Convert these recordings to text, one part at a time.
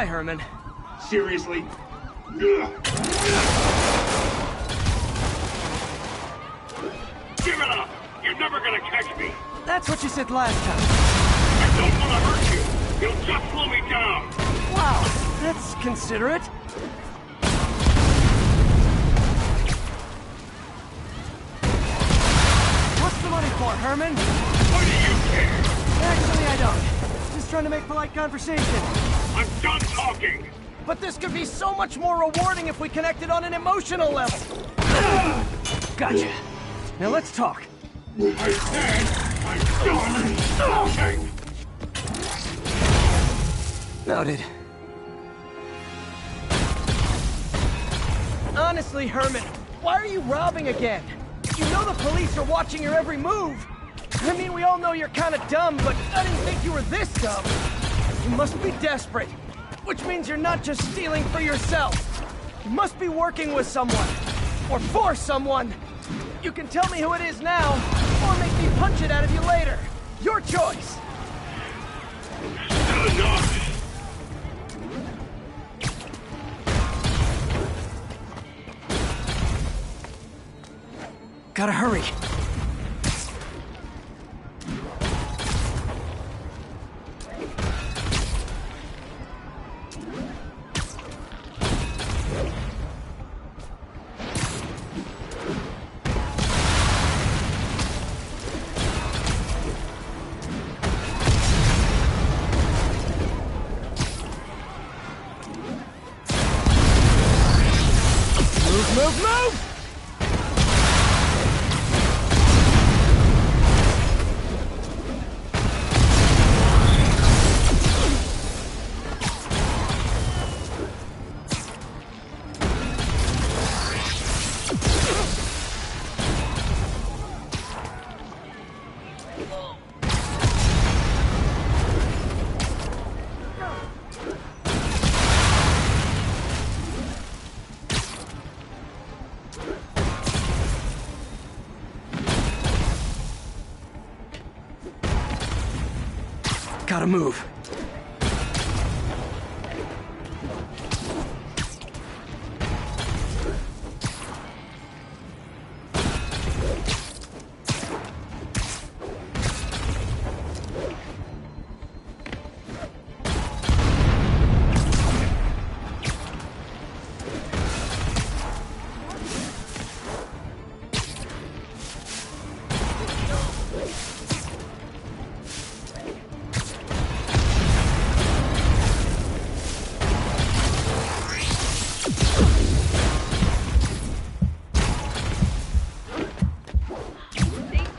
Hi, Herman. Seriously? Give it up! You're never gonna catch me! That's what you said last time. I don't want to hurt you! You'll just slow me down! Wow, that's considerate. What's the money for, Herman? Why do you care? Actually, I don't. Just trying to make polite conversation. I'm done talking! But this could be so much more rewarding if we connected on an emotional level. Gotcha. Now let's talk. I said I'm done talking! Noted. Honestly, Herman, why are you robbing again? You know the police are watching your every move. I mean, we all know you're kind of dumb, but I didn't think you were this dumb. You must be desperate, which means you're not just stealing for yourself. You must be working with someone, or for someone. You can tell me who it is now, or make me punch it out of you later. Your choice. Enough! Gotta hurry. Move! Gotta move.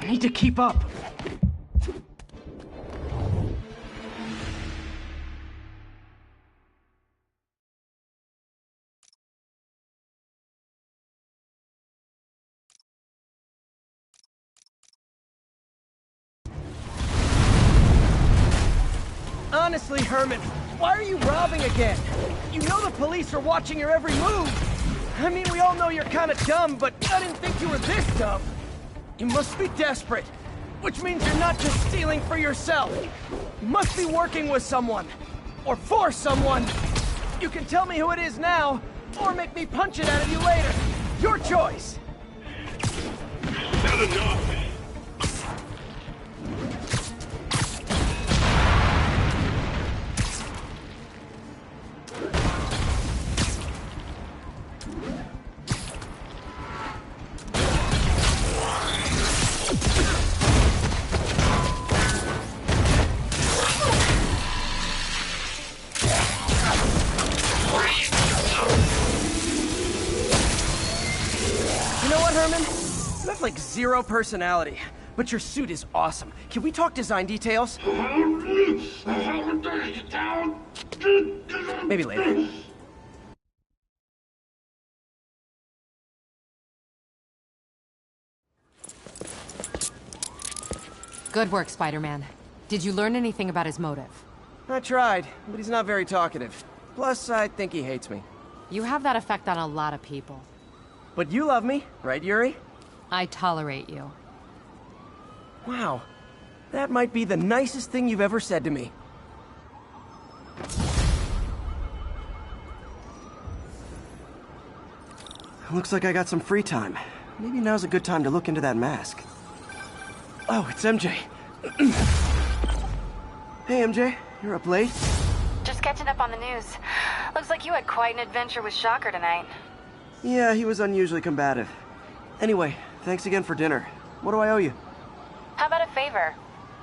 I need to keep up. Honestly, Herman, why are you robbing again? You know the police are watching your every move. I mean, we all know you're kind of dumb, but I didn't think you were this dumb. You must be desperate, which means you're not just stealing for yourself. You must be working with someone, or for someone. You can tell me who it is now, or make me punch it out of you later. Your choice. Not enough! Herman? You have like zero personality, but your suit is awesome. Can we talk design details? Maybe later. Good work, Spider-Man. Did you learn anything about his motive? I tried, but he's not very talkative. Plus, I think he hates me. You have that effect on a lot of people. But you love me, right, Yuri? I tolerate you. Wow. That might be the nicest thing you've ever said to me. Looks like I got some free time. Maybe now's a good time to look into that mask. Oh, it's MJ. Hey, MJ. You're up late? Just catching up on the news. Looks like you had quite an adventure with Shocker tonight. Yeah, he was unusually combative. Anyway, thanks again for dinner. What do I owe you? How about a favor?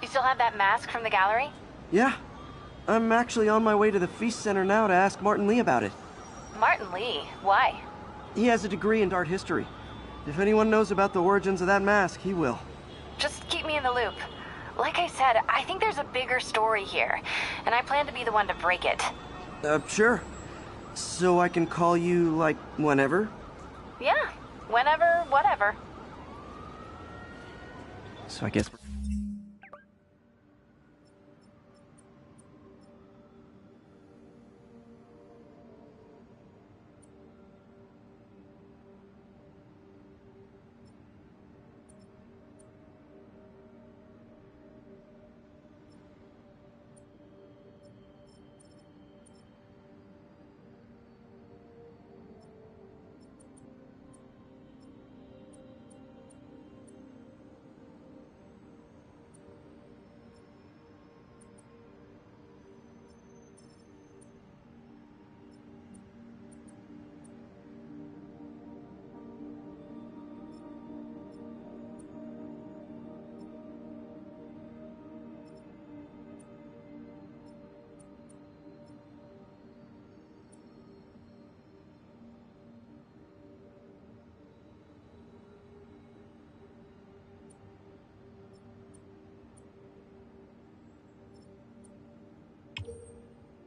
You still have that mask from the gallery? Yeah. I'm actually on my way to the Feast Center now to ask Martin Lee about it. Martin Lee? Why? He has a degree in art history. If anyone knows about the origins of that mask, he will. Just keep me in the loop. Like I said, I think there's a bigger story here, and I plan to be the one to break it. Sure. So I can call you, like, whenever? Yeah, whenever, whatever. So I guess...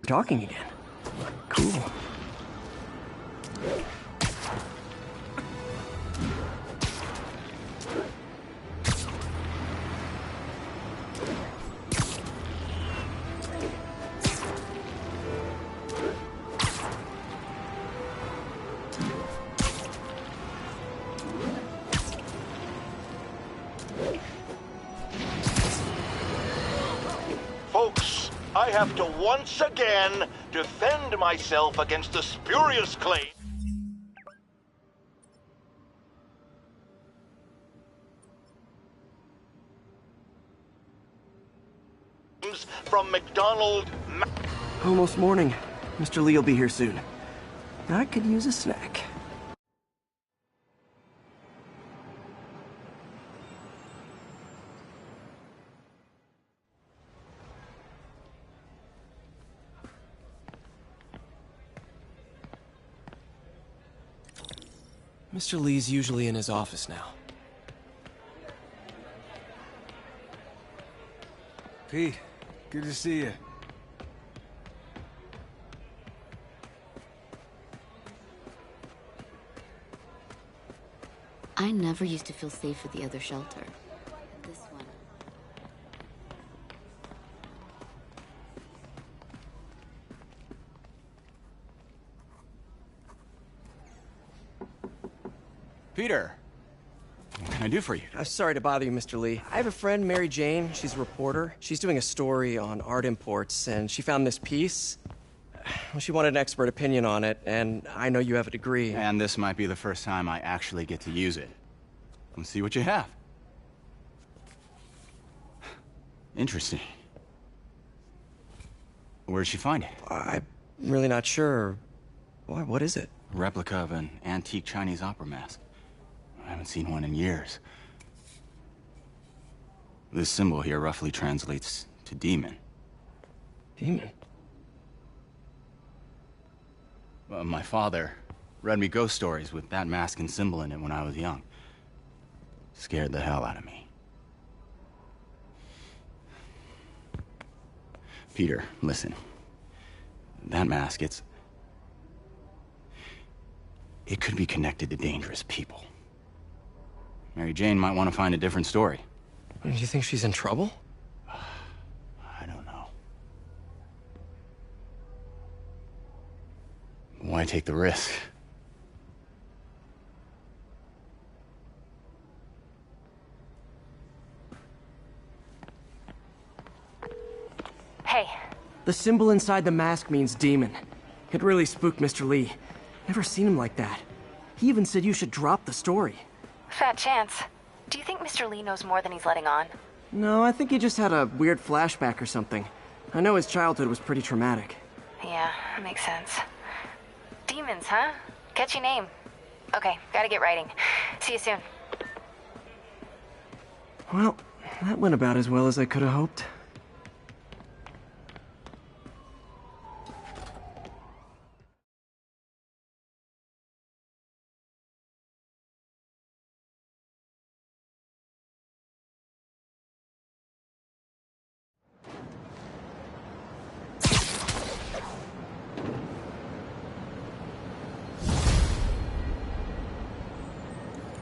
Talking again. Cool. Folks, I have to once again defend myself against the spurious claims from McDonald. Almost morning. Mr. Lee will be here soon. I could use a snack. Mr. Lee's usually in his office now. Pete, good to see you. I never used to feel safe at the other shelter. This one. Peter, what can I do for you? Sorry to bother you, Mr. Lee. I have a friend, Mary Jane. She's a reporter. She's doing a story on art imports, and she found this piece. Well, she wanted an expert opinion on it, and I know you have a degree. And this might be the first time I actually get to use it. Let's see what you have. Interesting. Where did she find it? I'm really not sure. Why, what is it? A replica of an antique Chinese opera mask. I haven't seen one in years. This symbol here roughly translates to demon. Demon? My father read me ghost stories with that mask and symbol in it when I was young. Scared the hell out of me. Peter, listen. That mask, it could be connected to dangerous people. Mary Jane might want to find a different story. Do you think she's in trouble? I don't know. Why take the risk? Hey, The symbol inside the mask means demon. It really spooked Mr. Lee. Never seen him like that. He even said you should drop the story. Fat chance. Do you think Mr. Lee knows more than he's letting on? No, I think he just had a weird flashback or something. I know his childhood was pretty traumatic. Yeah, makes sense. Demons, huh? Catchy name. Okay, gotta get writing. See you soon. Well, that went about as well as I could have hoped.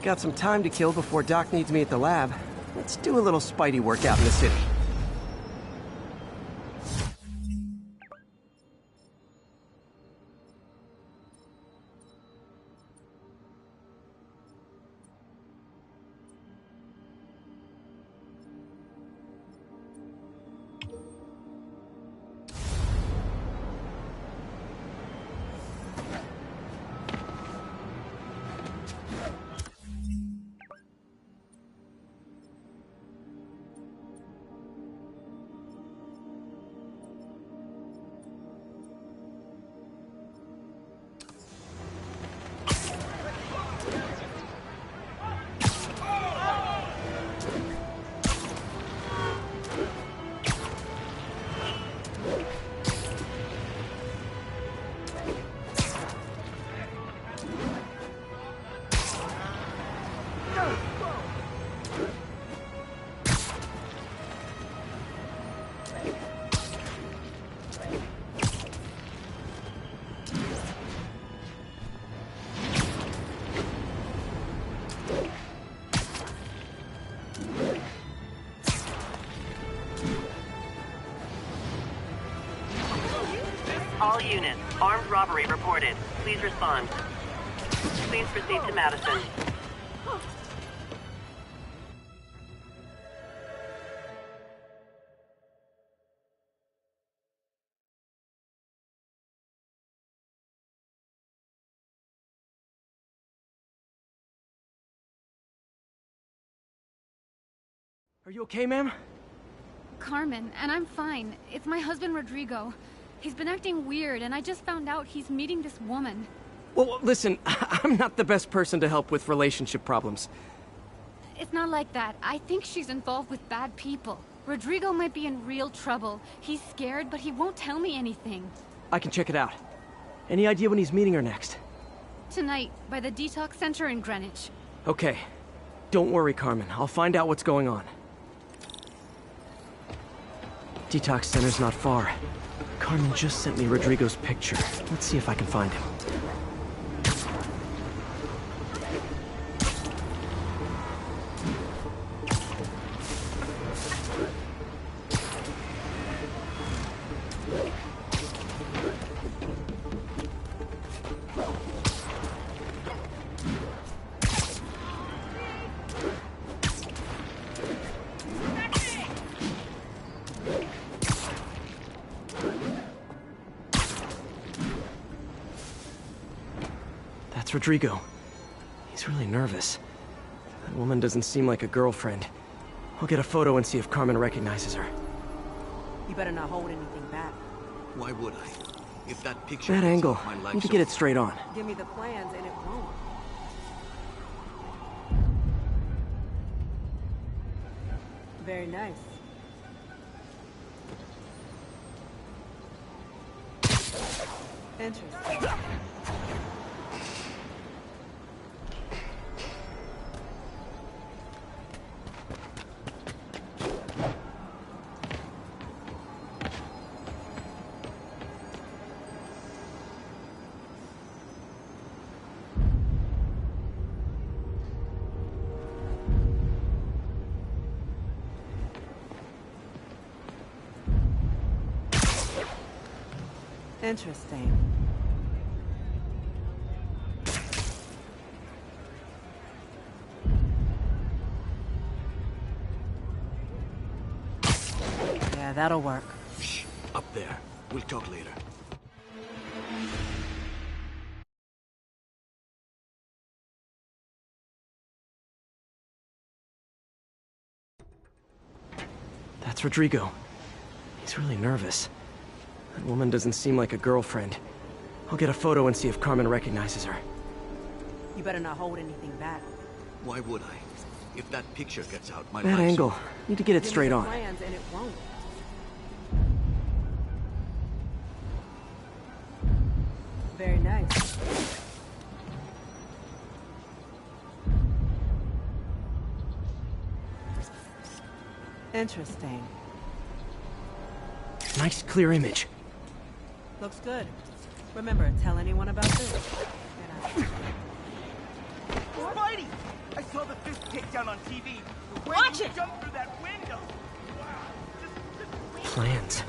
Got some time to kill before Doc needs me at the lab. Let's do a little Spidey workout in the city. All units, armed robbery reported. Please respond. Please proceed to Madison. Are you okay, ma'am? Carmen, and I'm fine. It's my husband, Rodrigo. He's been acting weird, and I just found out he's meeting this woman. Well, listen, I'm not the best person to help with relationship problems. It's not like that. I think she's involved with bad people. Rodrigo might be in real trouble. He's scared, but he won't tell me anything. I can check it out. Any idea when he's meeting her next? Tonight, by the detox center in Greenwich. Okay. Don't worry, Carmen. I'll find out what's going on. Detox center's not far. Carmen just sent me Rodrigo's picture. Let's see if I can find him. That's Rodrigo. He's really nervous. That woman doesn't seem like a girlfriend. I'll get a photo and see if Carmen recognizes her. You better not hold anything back. Why would I? If that picture... That angle. My life Need to get it straight on. Give me the plans and it won't. Very nice. Interesting. Interesting. Yeah, that'll work. Shh, up there. We'll talk later. That's Rodrigo. He's really nervous. That woman doesn't seem like a girlfriend. I'll get a photo and see if Carmen recognizes her. You better not hold anything back. Why would I? If that picture gets out, my That life's angle. over. Need to get it Give me straight the on. plans and it won't. Very nice. Interesting. Nice clear image. Looks good. Remember, tell anyone about this. Spidey! I saw the fist takedown on TV. Watch it! Jump through that window! Plans.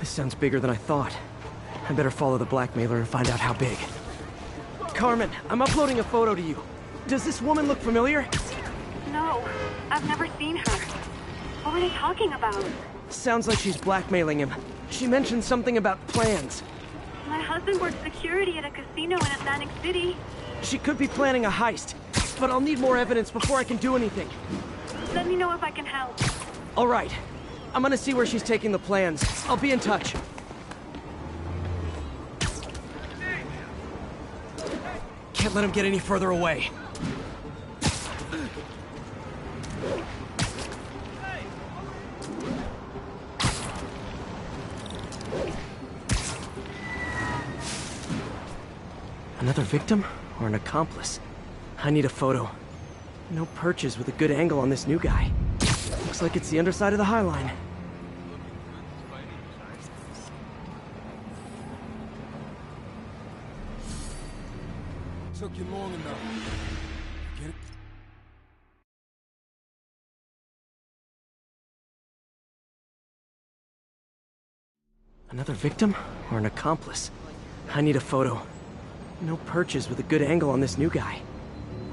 This sounds bigger than I thought. I better follow the blackmailer and find out how big. Carmen, I'm uploading a photo to you. Does this woman look familiar? No, I've never seen her. What were they talking about? Sounds like she's blackmailing him. She mentioned something about plans. My husband works security at a casino in Atlantic City. She could be planning a heist, but I'll need more evidence before I can do anything. Let me know if I can help. All right. I'm gonna see where she's taking the plans. I'll be in touch. Can't let him get any further away. Another victim or an accomplice? I need a photo. No perches with a good angle on this new guy. Looks like it's the underside of the High Line. Took you long enough. Get it? Another victim or an accomplice? I need a photo. No perches with a good angle on this new guy.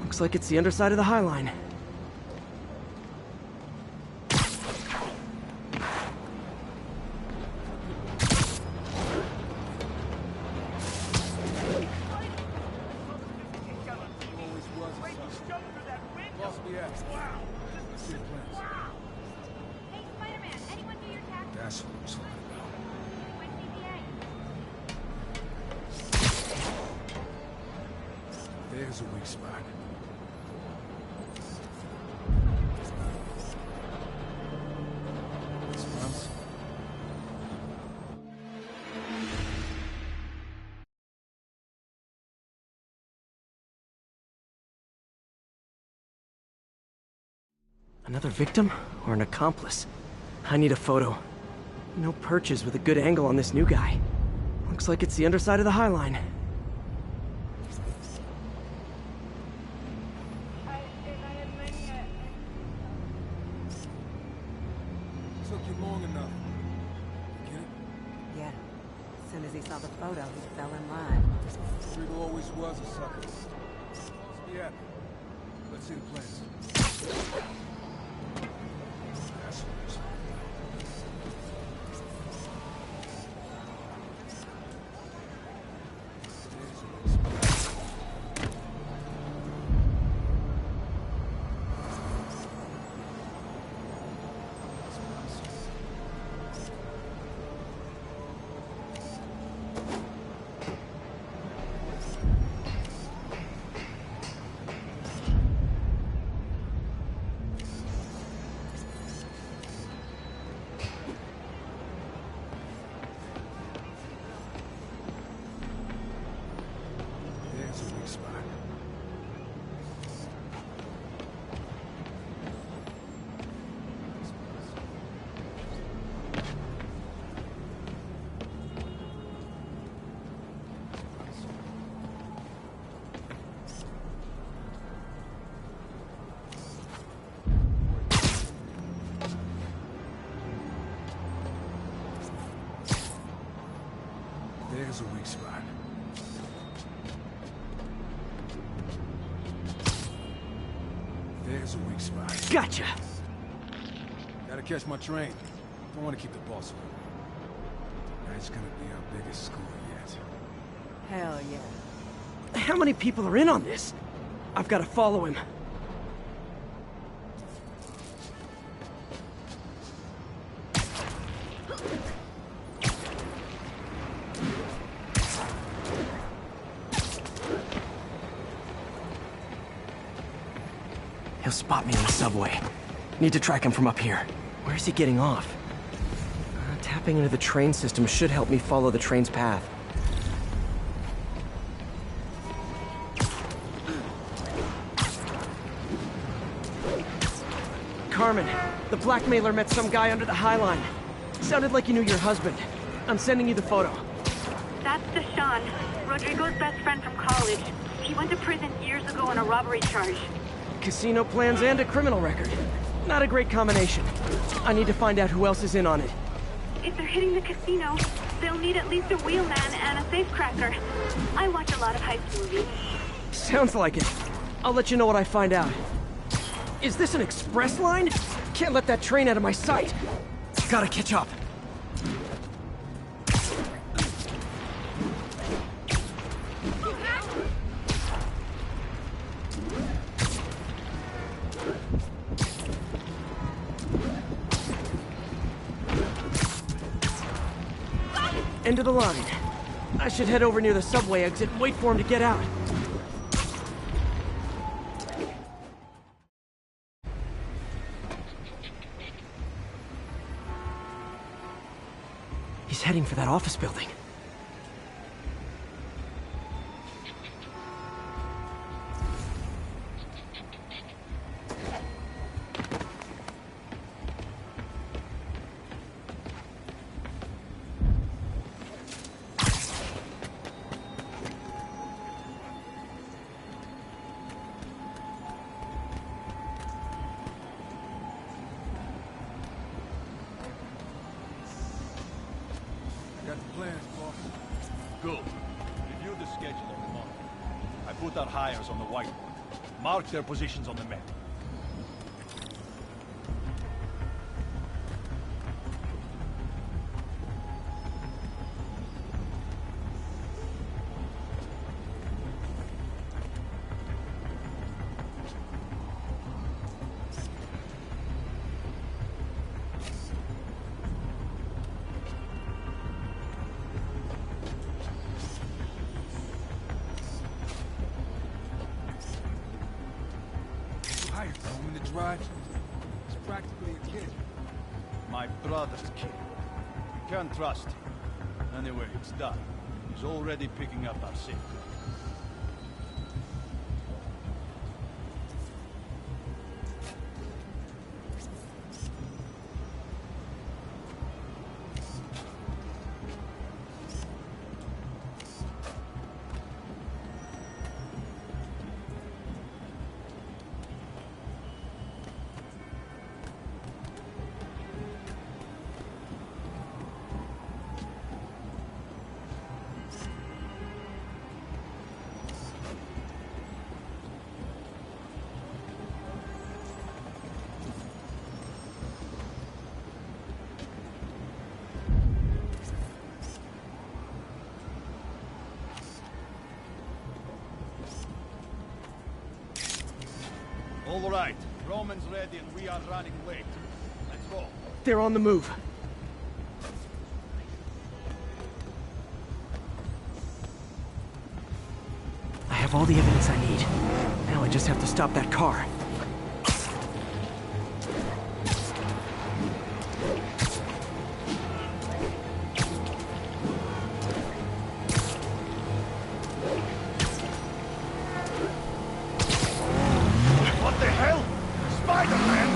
Looks like it's the underside of the High Line. That's what I'm talking about. There's a weak spot. Response? Another victim or an accomplice? I need a photo. No perches with a good angle on this new guy. Looks like it's the underside of the High Line. Took you long enough. Get it? Yeah. As soon as he saw the photo, he fell in line. Rodrigo always was a sucker. Yeah. Let's see the plans. That's what I'm talking There's a weak spot. There's a weak spot. There's a weak spot. Gotcha! Gotta catch my train. Don't want to keep the boss away. Tonight's gonna be our biggest score yet. Hell yeah. How many people are in on this? I've got to follow him. spot me in the subway. Need to track him from up here. Where's he getting off? Tapping into the train system should help me follow the train's path. Carmen, the blackmailer met some guy under the High Line. Sounded like you knew your husband. I'm sending you the photo. That's Deshawn, Rodrigo's best friend from college. He went to prison years ago on a robbery charge. Casino plans and a criminal record. Not a great combination. I need to find out who else is in on it. If they're hitting the casino, they'll need at least a wheelman and a safecracker. I watch a lot of heist movies. Sounds like it. I'll let you know what I find out. Is this an express line? Can't let that train out of my sight. Gotta catch up. End of the line. I should head over near the subway exit and wait for him to get out. He's heading for that office building. Got the plans, boss. Good. Review the schedule of the month. I put our hires on the whiteboard. Mark their positions on the map. When the drive, he's practically a kid. My brother's kid. You can't trust him. Anyway, it's done. He's already picking up our signal. All right, Roman's ready and we are running late. Let's go. They're on the move. I have all the evidence I need. Now I just have to stop that car. What the hell? Spider-Man!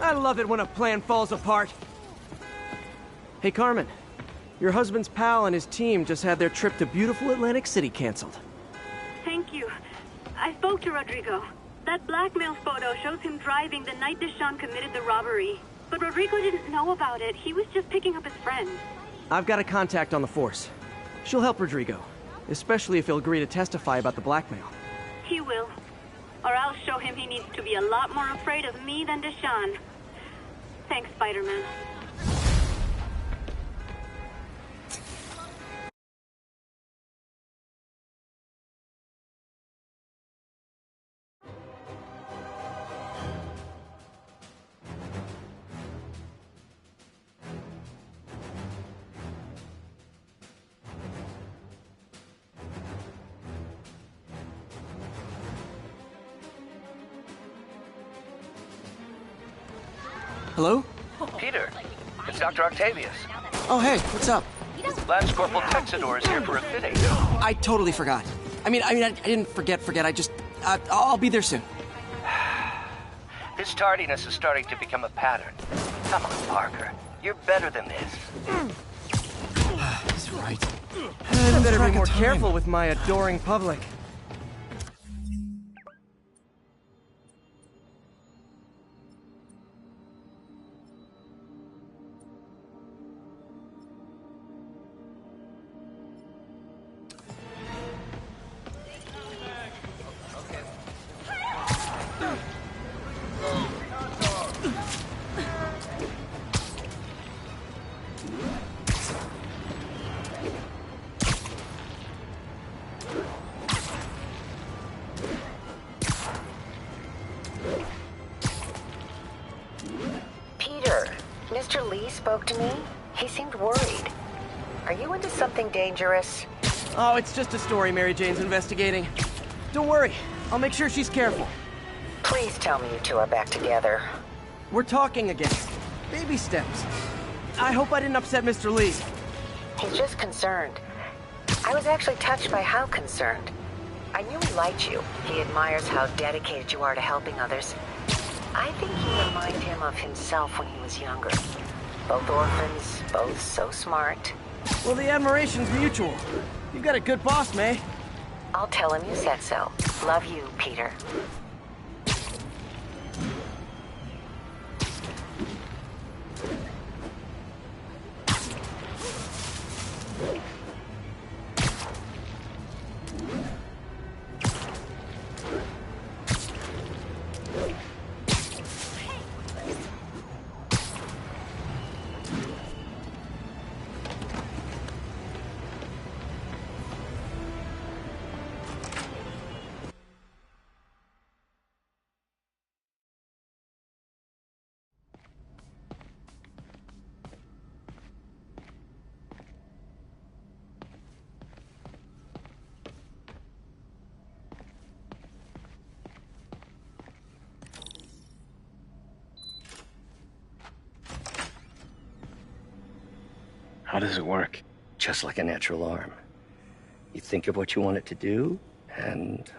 I love it when a plan falls apart. Hey, Carmen. Your husband's pal and his team just had their trip to beautiful Atlantic City canceled. Thank you. I spoke to Rodrigo. That blackmail photo shows him driving the night Deshawn committed the robbery. But Rodrigo didn't know about it. He was just picking up his friend. I've got a contact on the force. She'll help Rodrigo, especially if he'll agree to testify about the blackmail. He will. Or I'll show him he needs to be a lot more afraid of me than Deshawn. Thanks, Spider-Man. Hello? Peter, it's Dr. Octavius. Oh, hey, what's up? Lance Corporal Texador is here for a fitting. I totally forgot. I didn't forget. I just... I'll be there soon. His tardiness is starting to become a pattern. Come on, Parker. You're better than this. He's right. I better be more careful with my adoring public. Mr. Lee spoke to me. He seemed worried. Are you into something dangerous? Oh, it's just a story Mary Jane's investigating. Don't worry. I'll make sure she's careful. Please tell me you two are back together. We're talking again. Baby steps. I hope I didn't upset Mr. Lee. He's just concerned. I was actually touched by how concerned. I knew he liked you. He admires how dedicated you are to helping others. I think you remind him of himself when he was younger. Both orphans, both so smart. Well, the admiration's mutual. You've got a good boss, May. I'll tell him you said so. Love you, Peter. How does it work? Just like a natural arm. You think of what you want it to do, and...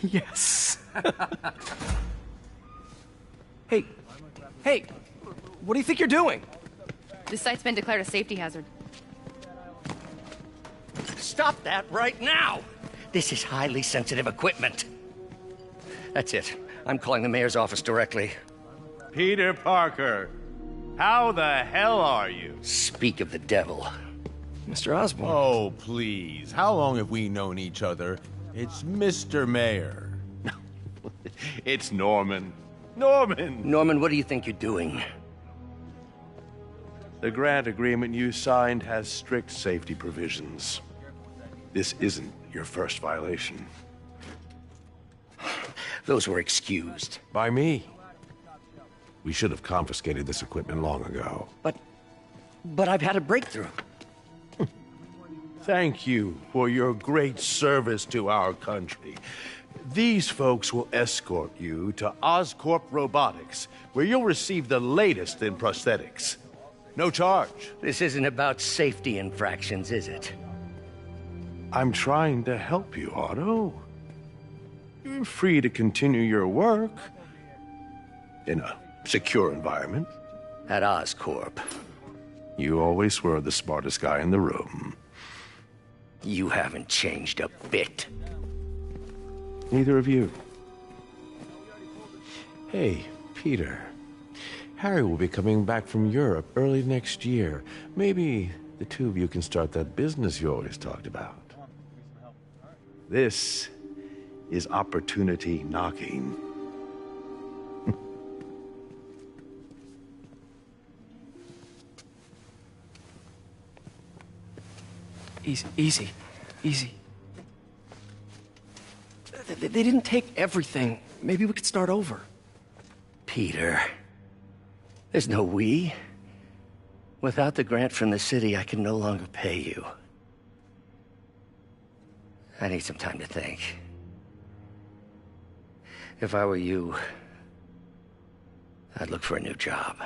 Yes. Hey, what do you think you're doing? This site's been declared a safety hazard. Stop that right now! This is highly sensitive equipment. That's it. I'm calling the mayor's office directly. Peter Parker, how the hell are you? Speak of the devil. Mr. Osborn. Oh, please. How long have we known each other? It's Mr. Mayor. It's Norman. Norman! Norman, what do you think you're doing? The grant agreement you signed has strict safety provisions. This isn't your first violation. Those were excused. By me. We should have confiscated this equipment long ago. But I've had a breakthrough. Thank you for your great service to our country. These folks will escort you to Oscorp Robotics, where you'll receive the latest in prosthetics. No charge. This isn't about safety infractions, is it? I'm trying to help you, Otto. You're free to continue your work in a secure environment. At Oscorp. You always were the smartest guy in the room. You haven't changed a bit. Neither of you. Hey, Peter. Harry will be coming back from Europe early next year. Maybe the two of you can start that business you always talked about. This is opportunity knocking. Easy. They didn't take everything. Maybe we could start over. Peter, there's no we. Without the grant from the city, I can no longer pay you. I need some time to think. If I were you, I'd look for a new job.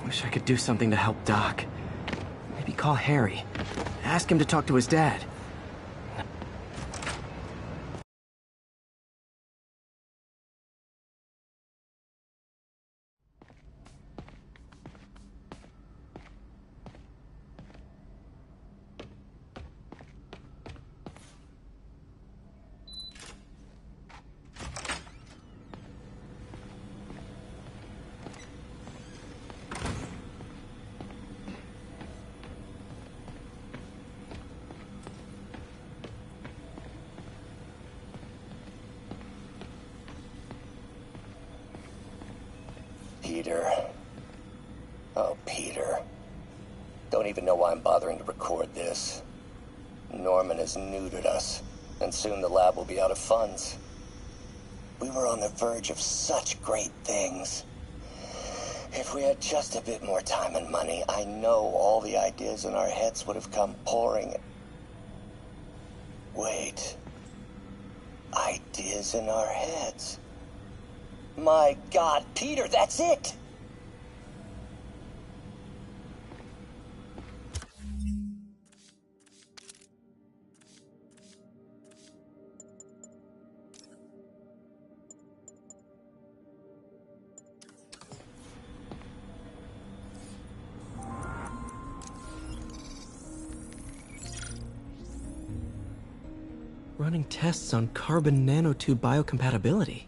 Wish I could do something to help Doc. Maybe call Harry. Ask him to talk to his dad. Peter. Oh, Peter. Don't even know why I'm bothering to record this. Norman has neutered us, and soon the lab will be out of funds. We were on the verge of such great things. If we had just a bit more time and money, I know all the ideas in our heads would have come pouring. Wait. Ideas in our heads? My God, Peter, that's it! Running tests on carbon nanotube biocompatibility.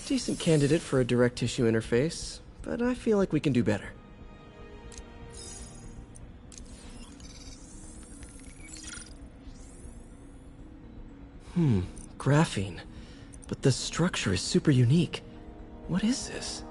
Decent candidate for a direct tissue interface, but I feel like we can do better. Graphene. But the structure is super unique. What is this?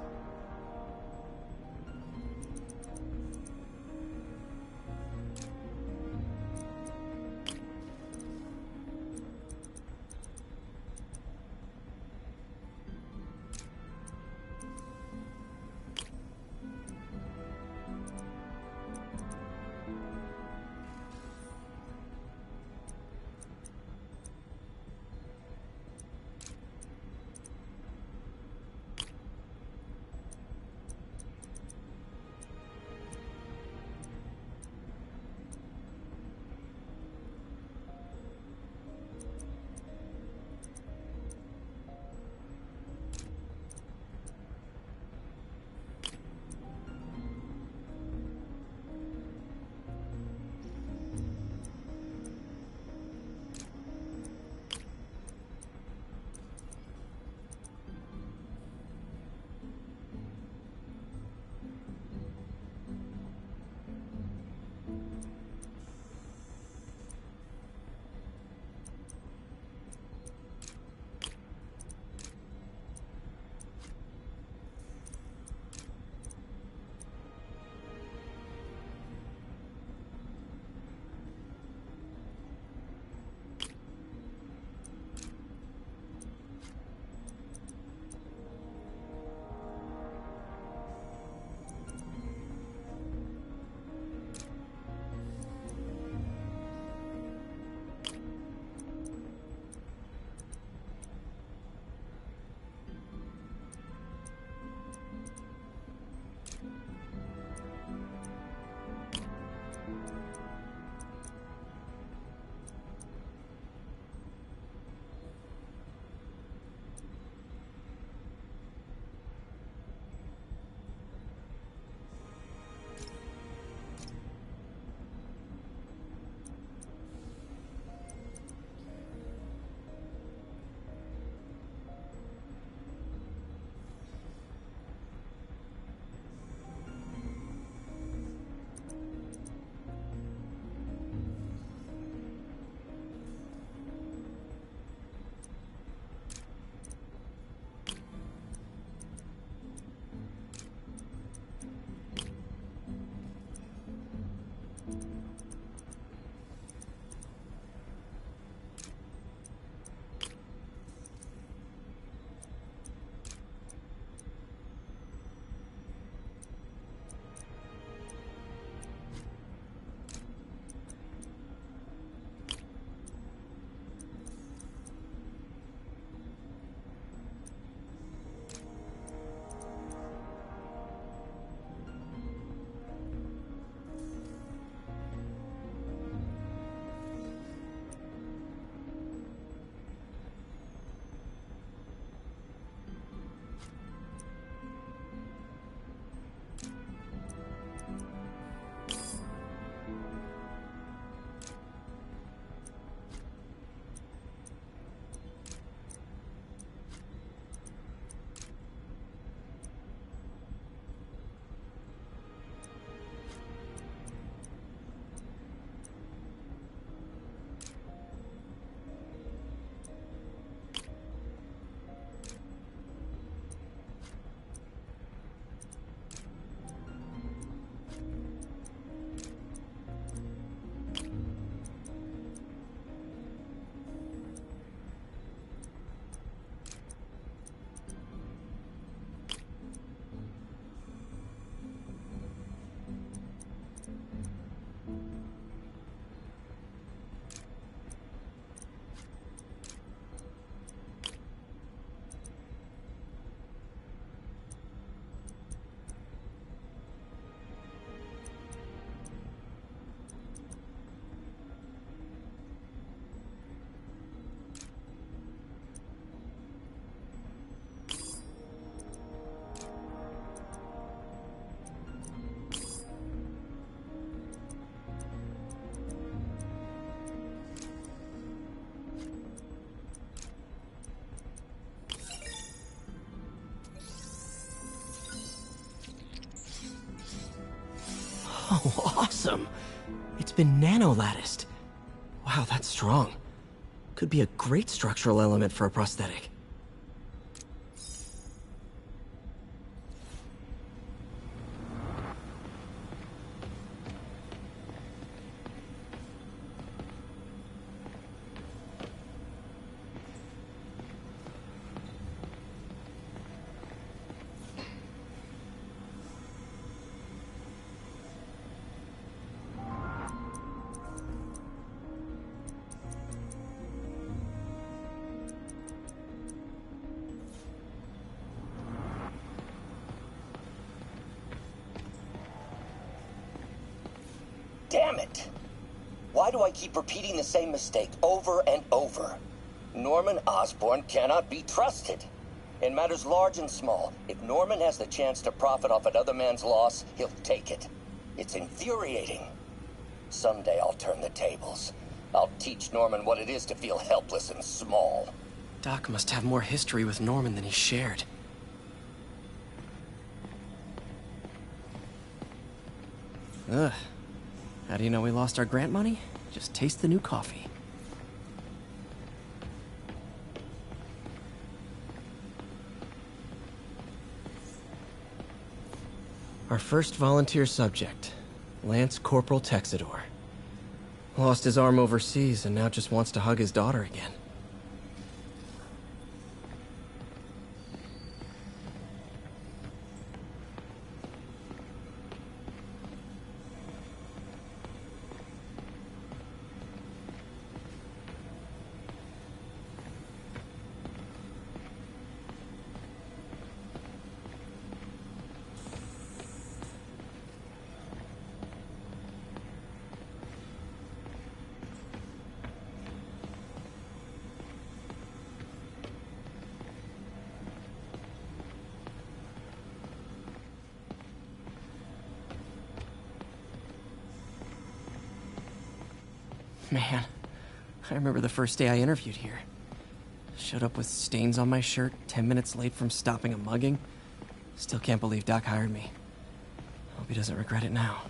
Oh, awesome! It's been nano-latticed. Wow, that's strong. Could be a great structural element for a prosthetic. Damn it! Why do I keep repeating the same mistake over and over? Norman Osborn cannot be trusted. In matters large and small, if Norman has the chance to profit off another man's loss, he'll take it. It's infuriating. Someday I'll turn the tables. I'll teach Norman what it is to feel helpless and small. Doc must have more history with Norman than he shared. Ugh. How do you know we lost our grant money? Just taste the new coffee. Our first volunteer subject, Lance Corporal Texidor. Lost his arm overseas and now just wants to hug his daughter again. Man, I remember the first day I interviewed here. Showed up with stains on my shirt, 10 minutes late from stopping a mugging. Still can't believe Doc hired me. Hope he doesn't regret it now.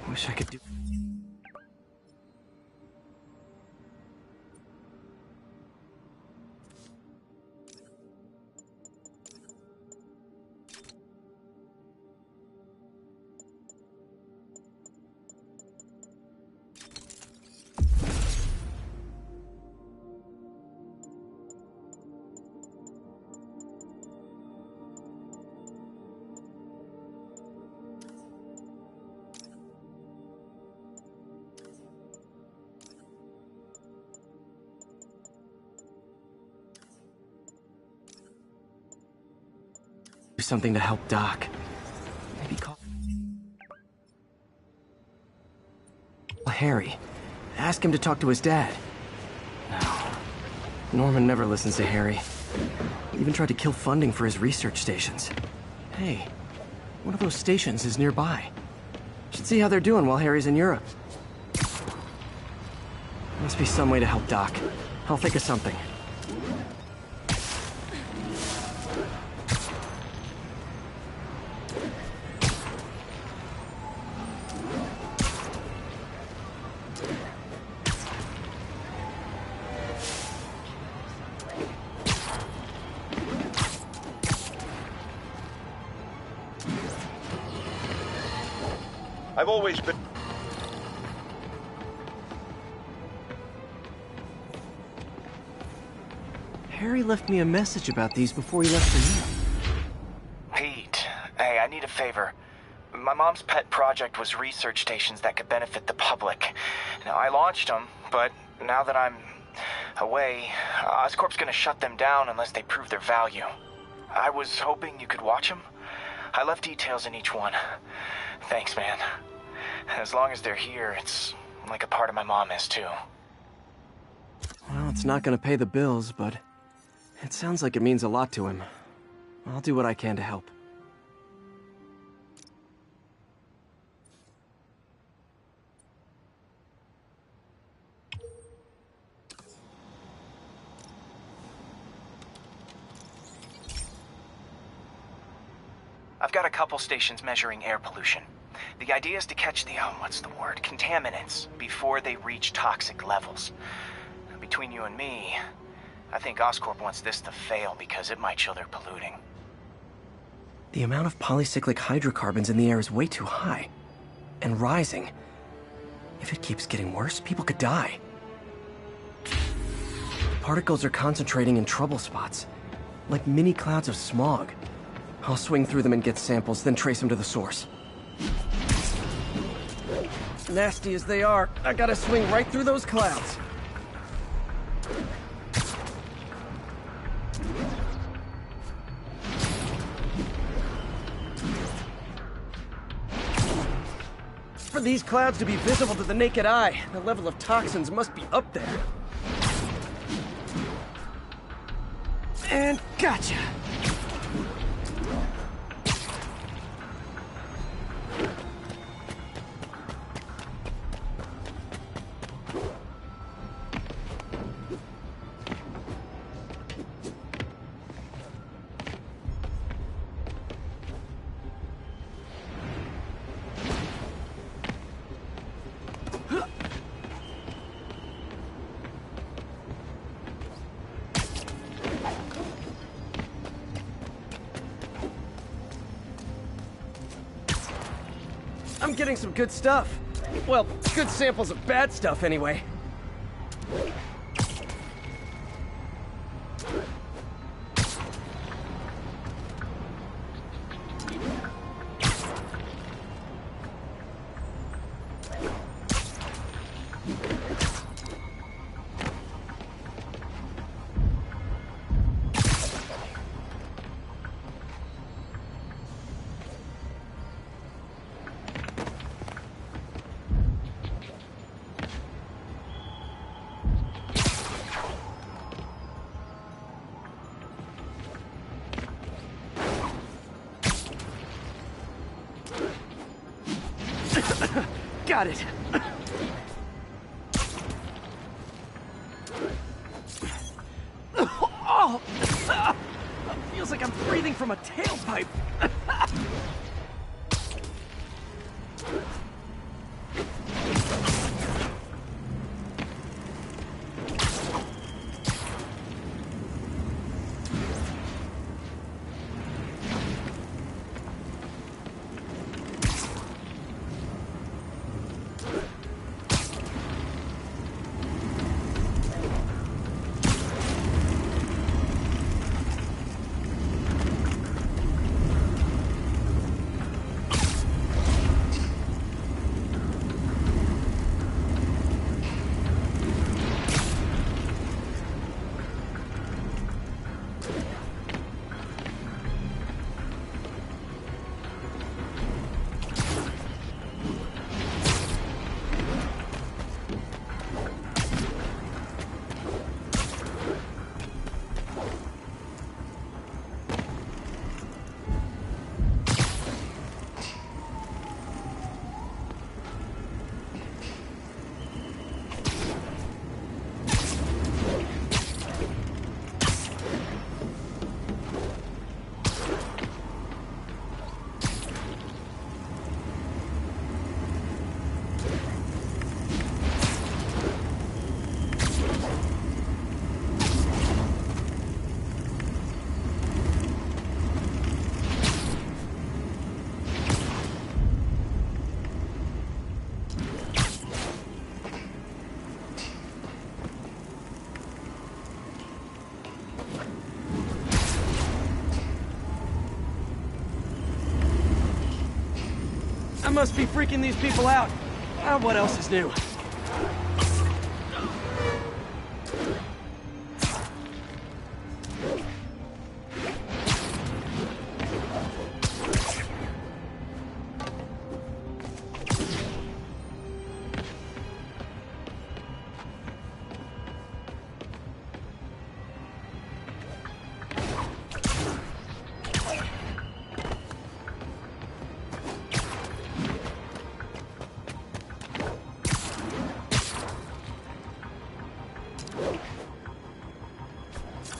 Wish I could do... Do something to help Doc. Maybe call Harry. Ask him to talk to his dad. No. Norman never listens to Harry. He even tried to kill funding for his research stations. Hey, one of those stations is nearby. Should see how they're doing while Harry's in Europe. Must be some way to help Doc. I'll think of something. I've always been... Harry Harry left me a message about these before he left for you. Pete, hey, I need a favor. My mom's pet project was research stations that could benefit the public. Now, I launched them, but now that I'm away, Oscorp's gonna shut them down unless they prove their value. I was hoping you could watch them. I left details in each one. Thanks, man. As long as they're here, it's like a part of my mom is, too. Well, it's not gonna pay the bills, but it sounds like it means a lot to him. I'll do what I can to help. I've got a couple stations measuring air pollution. The idea is to catch the, contaminants before they reach toxic levels. Between you and me, I think Oscorp wants this to fail because it might show they're polluting. The amount of polycyclic hydrocarbons in the air is way too high. And rising. If it keeps getting worse, people could die. The particles are concentrating in trouble spots, like mini clouds of smog. I'll swing through them and get samples, then trace them to the source. Nasty as they are, I gotta swing right through those clouds. For these clouds to be visible to the naked eye, the level of toxins must be up there. And gotcha! I'm getting some good stuff. Well, good samples of bad stuff, anyway. Got it. Oh! Feels like I'm breathing from a tailpipe. must be freaking these people out. What else is new?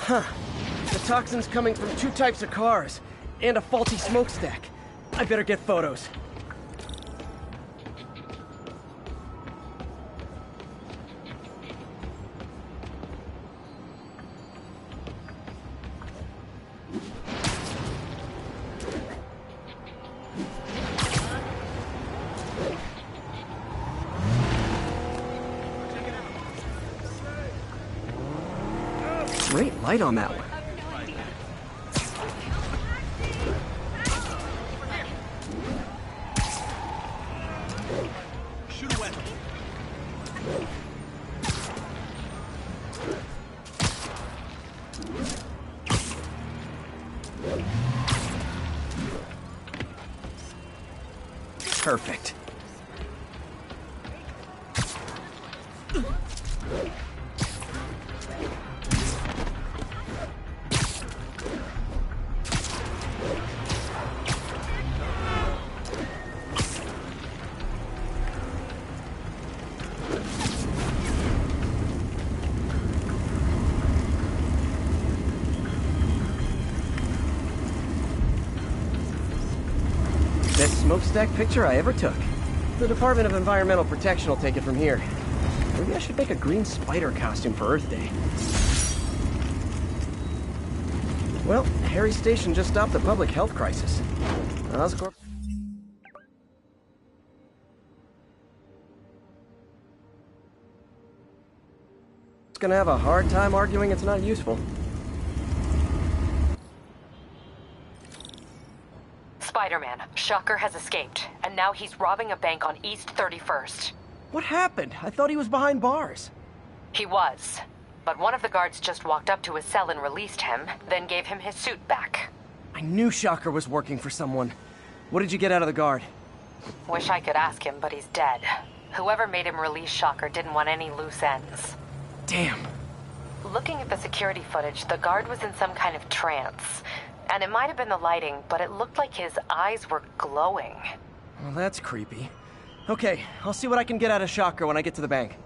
Huh. The toxin's coming from 2 types of cars, and a faulty smokestack. I better get photos. Great light on that one. Shoot away. Perfect. Best smokestack picture I ever took. The Department of Environmental Protection will take it from here. Maybe I should make a green spider costume for Earth Day. Well, Harry Station just stopped the public health crisis. Oscorp... It's gonna have a hard time arguing it's not useful. Spider-Man, Shocker has escaped, and now he's robbing a bank on East 31st. What happened? I thought he was behind bars. He was, but one of the guards just walked up to his cell and released him, then gave him his suit back. I knew Shocker was working for someone. What did you get out of the guard? Wish I could ask him, but he's dead. Whoever made him release Shocker didn't want any loose ends. Damn. Looking at the security footage, the guard was in some kind of trance. And it might have been the lighting, but it looked like his eyes were glowing. Well, that's creepy. Okay, I'll see what I can get out of Shocker when I get to the bank.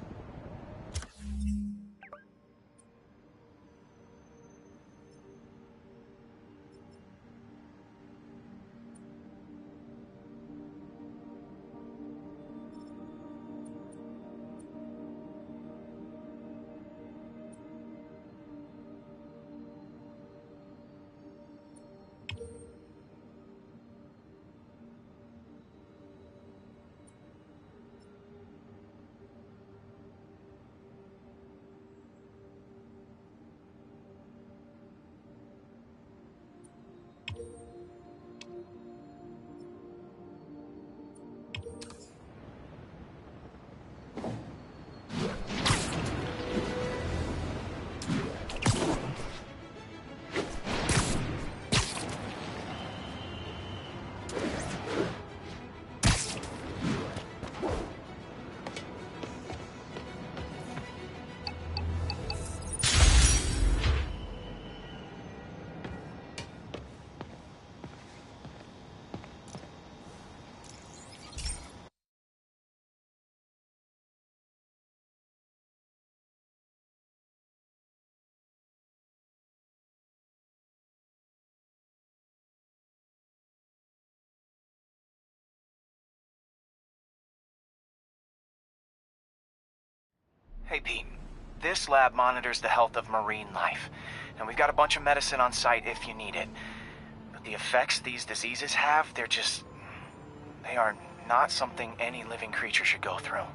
Hey, Pete. This lab monitors the health of marine life, and we've got a bunch of medicine on site if you need it. But the effects these diseases have, they are not something any living creature should go through.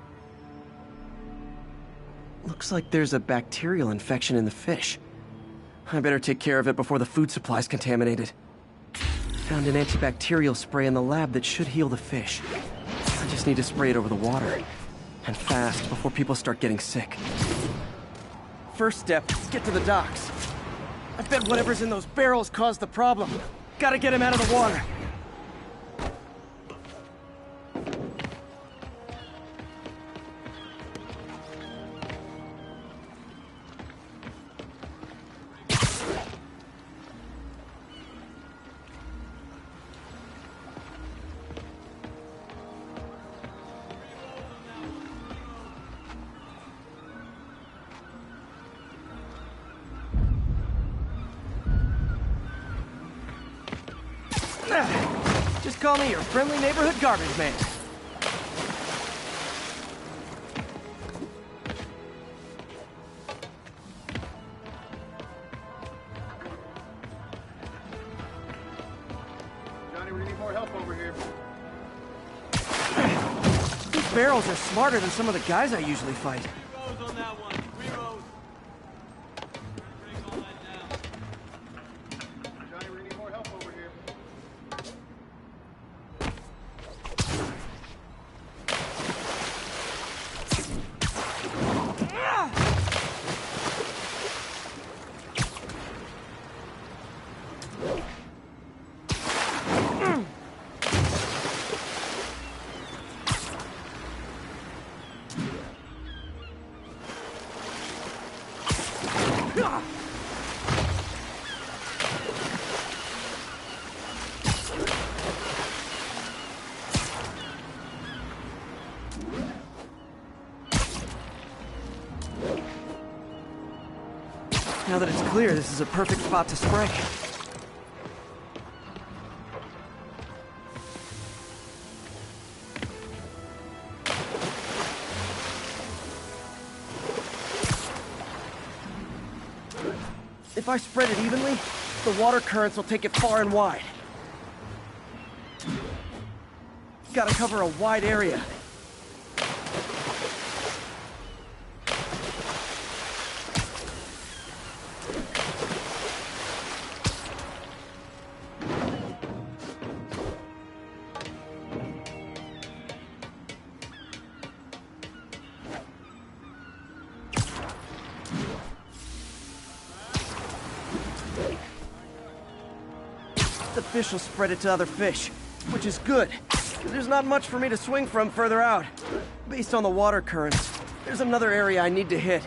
Looks like there's a bacterial infection in the fish. I better take care of it before the food supply's contaminated. Found an antibacterial spray in the lab that should heal the fish. I just need to spray it over the water. And fast, before people start getting sick. First step, get to the docks. I bet whatever's in those barrels caused the problem. Gotta get him out of the water. Just call me your friendly neighborhood garbage man. Johnny, we need more help over here. These barrels are smarter than some of the guys I usually fight. On that one. Now that it's clear, this is a perfect spot to spray. If I spread it evenly, the water currents will take it far and wide. Gotta cover a wide area. The fish will spread it to other fish, which is good. There's not much for me to swing from further out. Based on the water currents, there's another area I need to hit.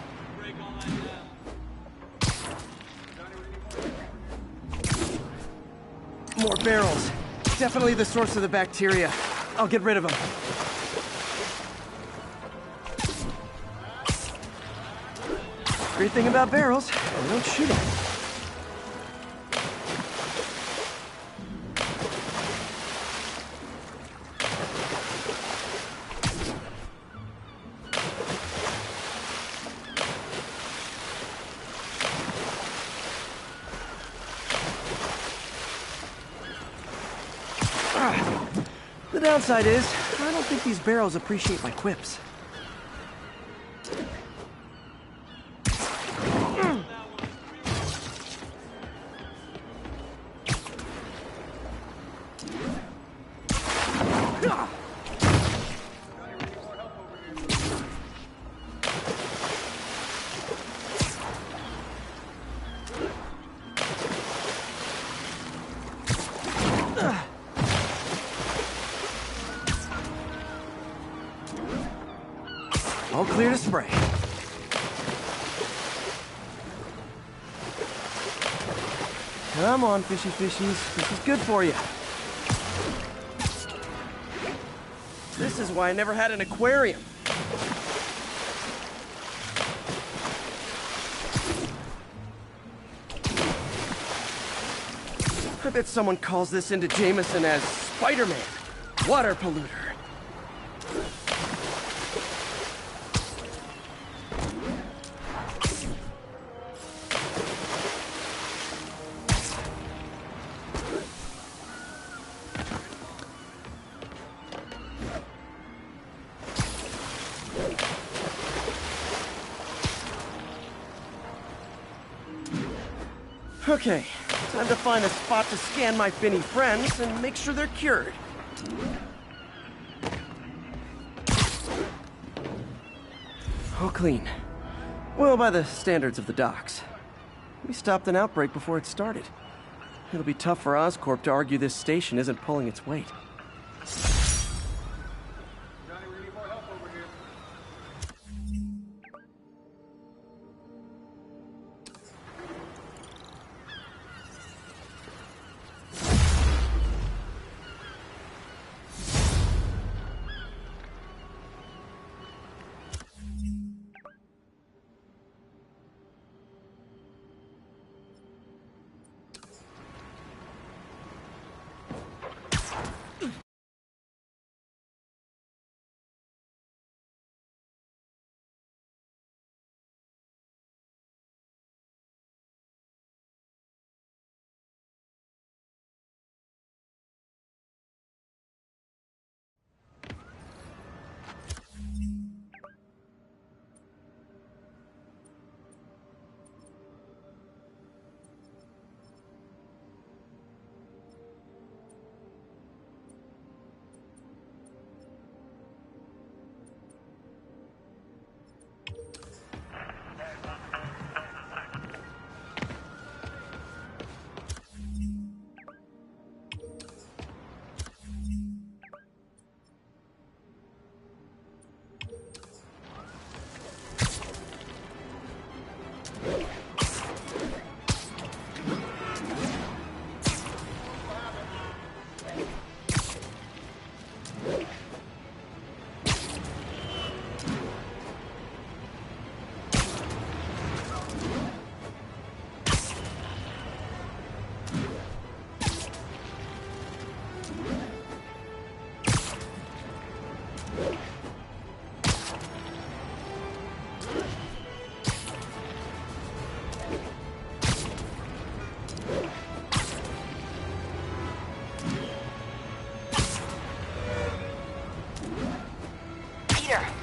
More barrels. Definitely the source of the bacteria. I'll get rid of them. Great thing about barrels, they don't shoot them. The downside is, I don't think these barrels appreciate my quips. All clear to spray. Come on, fishy fishies. This is good for you. This is why I never had an aquarium. I bet someone calls this into Jameson as Spider-Man, water polluter. Okay, time to find a spot to scan my finny friends and make sure they're cured. All clean. Well, by the standards of the docks. We stopped an outbreak before it started. It'll be tough for Oscorp to argue this station isn't pulling its weight.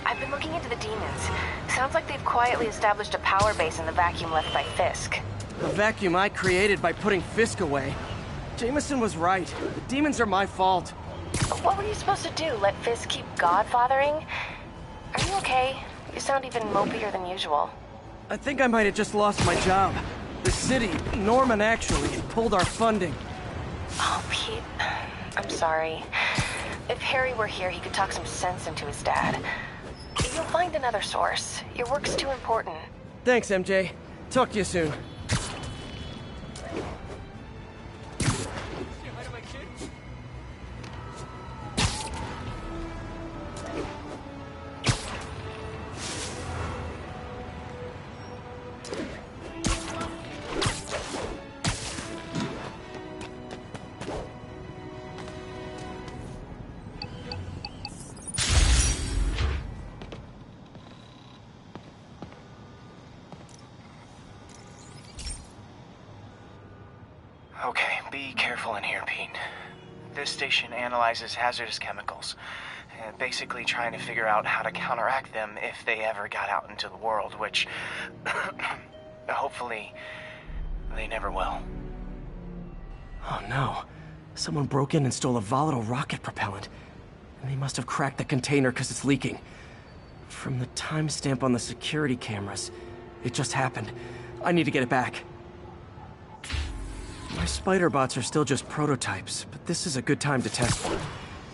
I've been looking into the demons. Sounds like they've quietly established a power base in the vacuum left by Fisk. A vacuum I created by putting Fisk away. Jameson was right. The demons are my fault. What were you supposed to do? Let Fisk keep godfathering? Are you okay? You sound even mopier than usual. I think I might have just lost my job. The city, Norman actually, pulled our funding. Oh, Pete. I'm sorry. If Harry were here, he could talk some sense into his dad. You'll find another source. Your work's too important. Thanks, MJ. Talk to you soon. Okay, be careful in here, Pete. This station analyzes hazardous chemicals, basically trying to figure out how to counteract them if they ever got out into the world, which hopefully they never will. Oh no. Someone broke in and stole a volatile rocket propellant. And they must have cracked the container because it's leaking. From the timestamp on the security cameras, it just happened. I need to get it back. My spider bots are still just prototypes, but this is a good time to test one.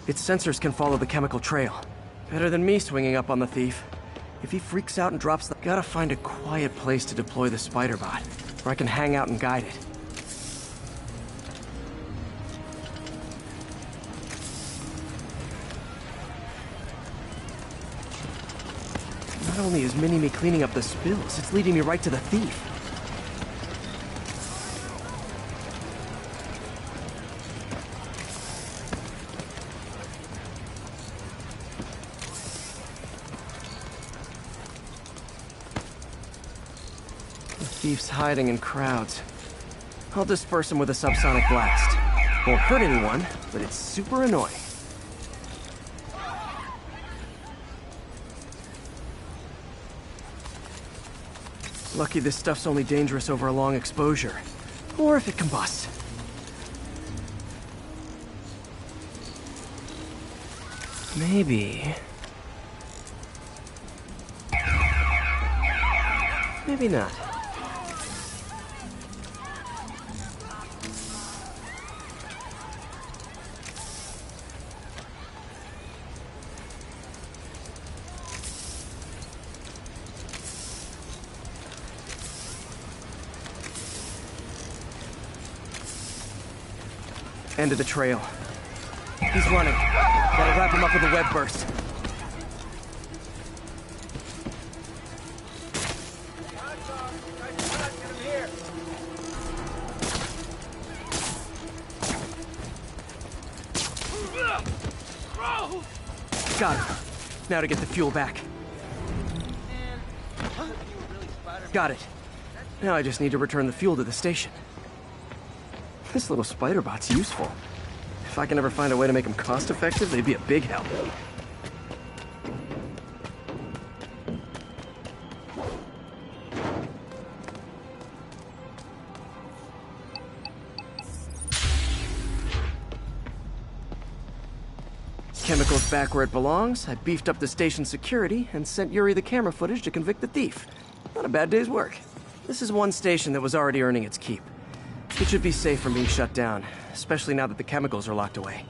Its sensors can follow the chemical trail. Better than me swinging up on the thief. If he freaks out and drops the... Gotta find a quiet place to deploy the spider bot, where I can hang out and guide it. Not only is Mini-Me cleaning up the spills, it's leading me right to the thief. Thief's hiding in crowds. I'll disperse him with a subsonic blast. Won't hurt anyone, but it's super annoying. Lucky this stuff's only dangerous over a long exposure. Or if it combusts. Maybe... maybe not. End of the trail. He's running. Gotta wrap him up with a web burst. Got him. Now to get the fuel back. Got it. Now I just need to return the fuel to the station. This little spider bot's useful. If I can ever find a way to make them cost-effective, they'd be a big help. Chemicals back where it belongs. I beefed up the station's security and sent Yuri the camera footage to convict the thief. Not a bad day's work. This is one station that was already earning its keep. It should be safe from being shut down, especially now that the chemicals are locked away.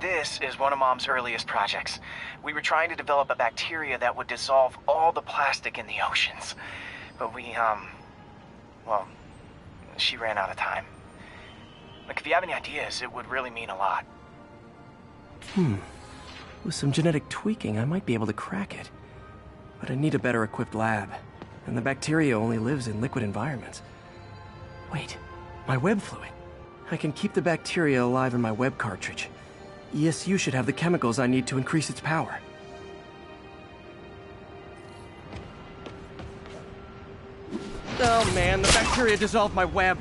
This is one of Mom's earliest projects. We were trying to develop a bacteria that would dissolve all the plastic in the oceans. But well, she ran out of time. Like, if you have any ideas, it would really mean a lot. With some genetic tweaking, I might be able to crack it. But I need a better equipped lab. And the bacteria only lives in liquid environments. Wait, my web fluid. I can keep the bacteria alive in my web cartridge. ESU should have the chemicals I need to increase its power. Oh man, the bacteria dissolved my web.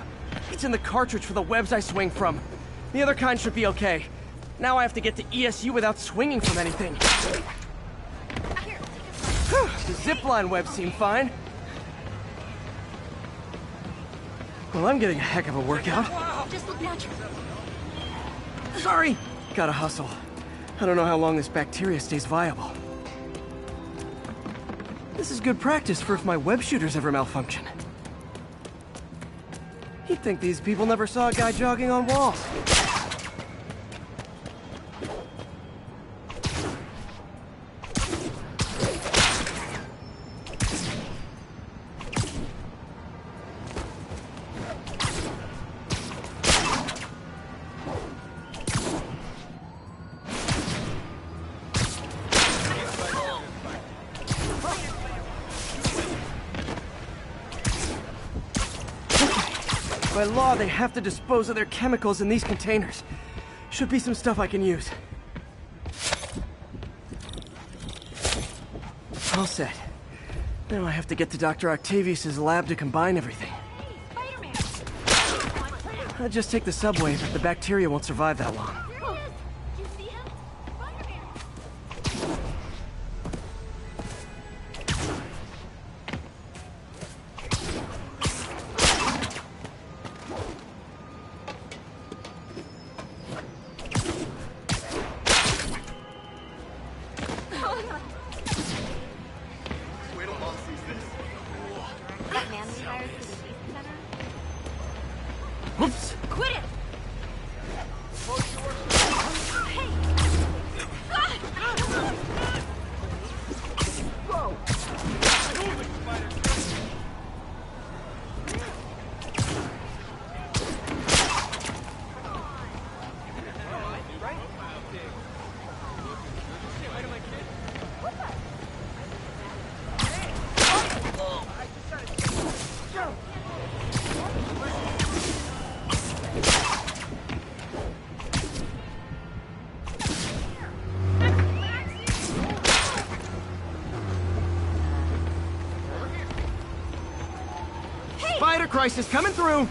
It's in the cartridge for the webs I swing from. The other kind should be okay. Now I have to get to ESU without swinging from anything. The zipline webs seem fine. Well, I'm getting a heck of a workout. Just look natural. Sorry! Gotta hustle. I don't know how long this bacteria stays viable. This is good practice for if my web shooters ever malfunction. You'd think these people never saw a guy jogging on walls. By law, they have to dispose of their chemicals in these containers. Should be some stuff I can use. All set. Now I have to get to Dr. Octavius' lab to combine everything. I'll just take the subway, but the bacteria won't survive that long. Oops! Quit it! crisis coming through!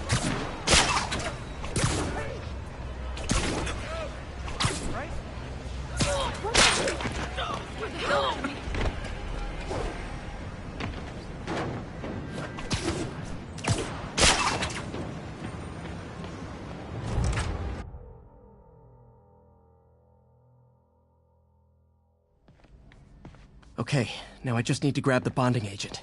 Okay, now I just need to grab the bonding agent.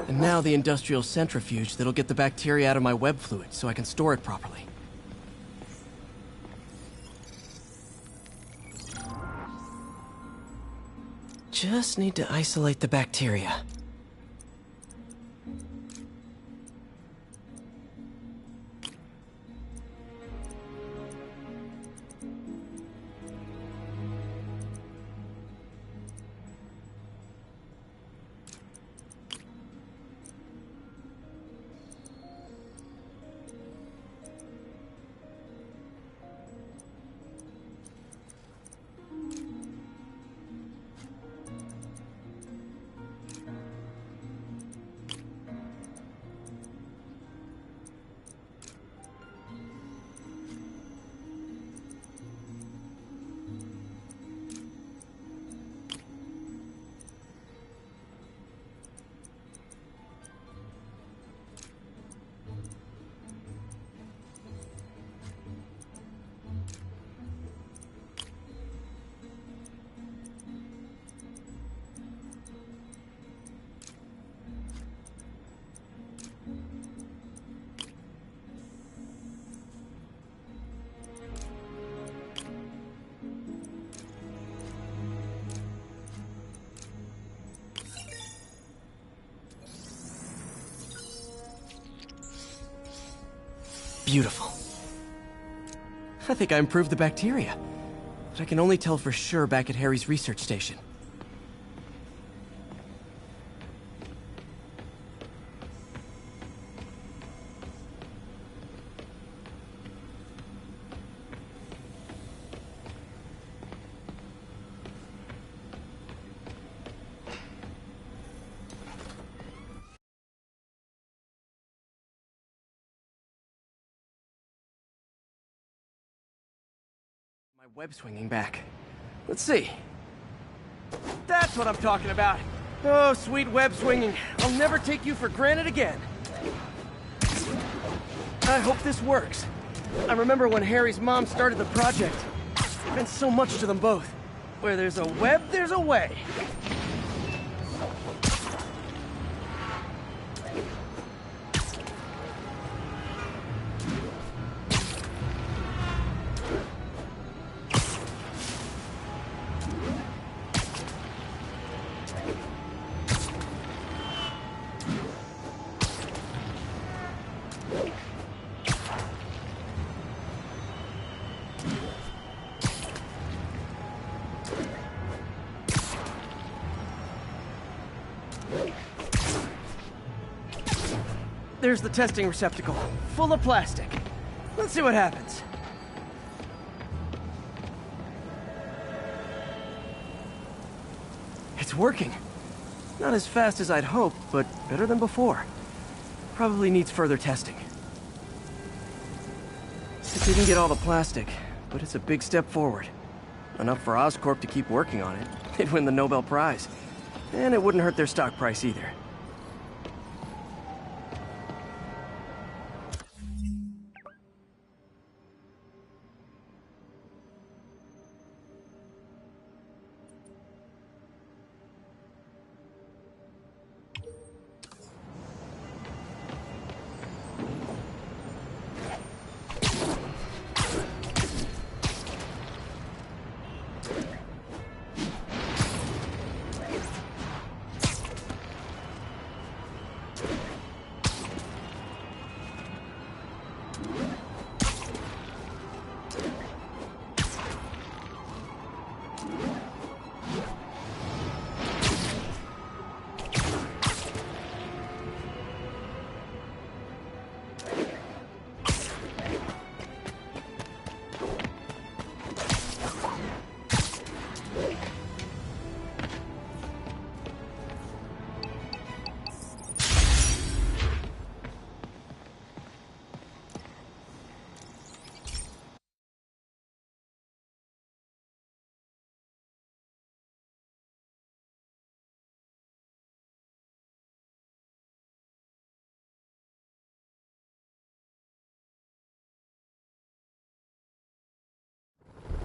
And now the industrial centrifuge that'll get the bacteria out of my web fluid so I can store it properly. Just need to isolate the bacteria. Beautiful. I think I improved the bacteria, but I can only tell for sure back at Harry's research station. My web swinging back. Let's see. That's what I'm talking about. Oh, sweet web swinging. I'll never take you for granted again. I hope this works. I remember when Harry's mom started the project. It meant so much to them both. Where there's a web, there's a way. There's the testing receptacle, full of plastic. Let's see what happens. It's working. Not as fast as I'd hoped, but better than before. Probably needs further testing. It didn't get all the plastic, but it's a big step forward. Enough for Oscorp to keep working on it. They'd win the Nobel Prize. And it wouldn't hurt their stock price either.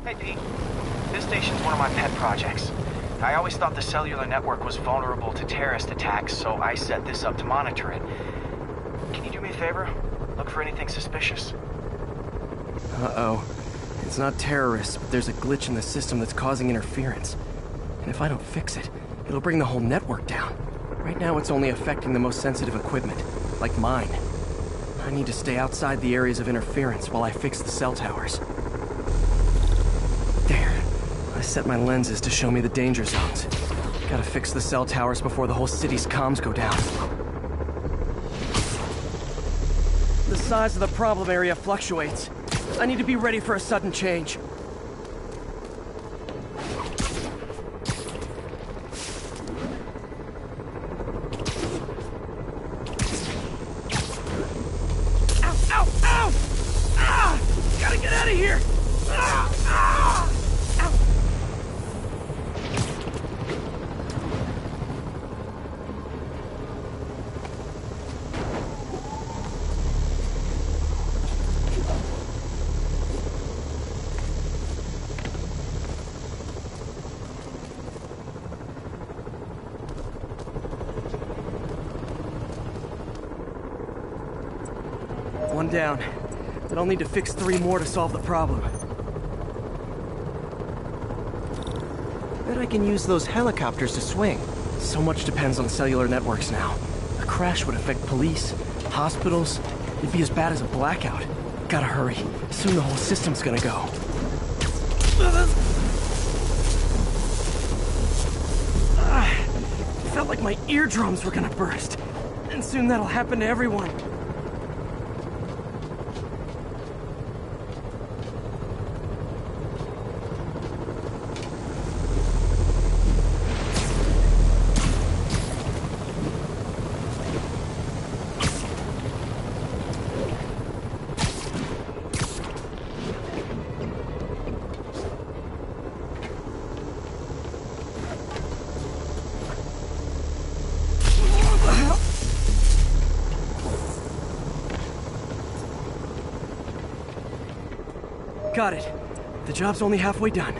Hey, Pete. This station's one of my pet projects. I always thought the cellular network was vulnerable to terrorist attacks, so I set this up to monitor it. Can you do me a favor? Look for anything suspicious. Uh-oh. It's not terrorists, but there's a glitch in the system that's causing interference. And if I don't fix it, it'll bring the whole network down. Right now it's only affecting the most sensitive equipment, like mine. I need to stay outside the areas of interference while I fix the cell towers. There. I set my lenses to show me the danger zones. Gotta fix the cell towers before the whole city's comms go down. The size of the problem area fluctuates. I need to be ready for a sudden change. One down, but I'll need to fix 3 more to solve the problem. Bet I can use those helicopters to swing. So much depends on cellular networks now. A crash would affect police, hospitals. It'd be as bad as a blackout. Gotta hurry. Soon the whole system's gonna go. Felt like my eardrums were gonna burst. And soon that'll happen to everyone. Got it. The job's only halfway done.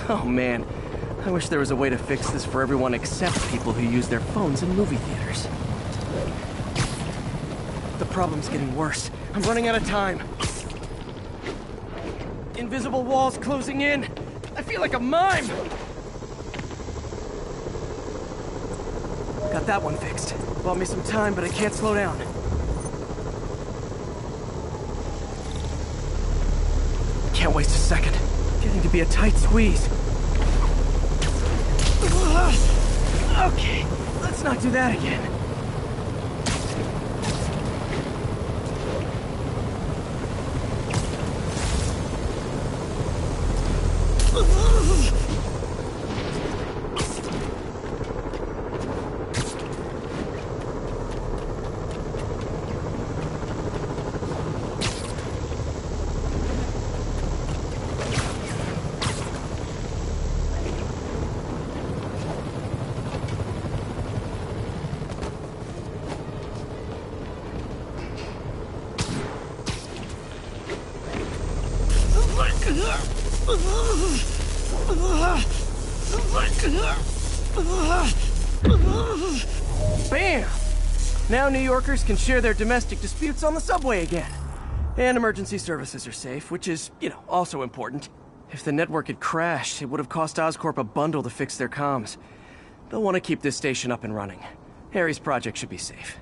Oh man, I wish there was a way to fix this for everyone except people who use their phones in movie theaters. The problem's getting worse. I'm running out of time. Invisible walls closing in. I feel like a mime. Got that one fixed. Bought me some time, but I can't slow down. Can't waste a second. Getting to be a tight squeeze. Okay, let's not do that again. Bam! Now New Yorkers can share their domestic disputes on the subway again. And emergency services are safe, which is, also important. If the network had crashed, it would have cost Oscorp a bundle to fix their comms. They'll want to keep this station up and running. Harry's project should be safe.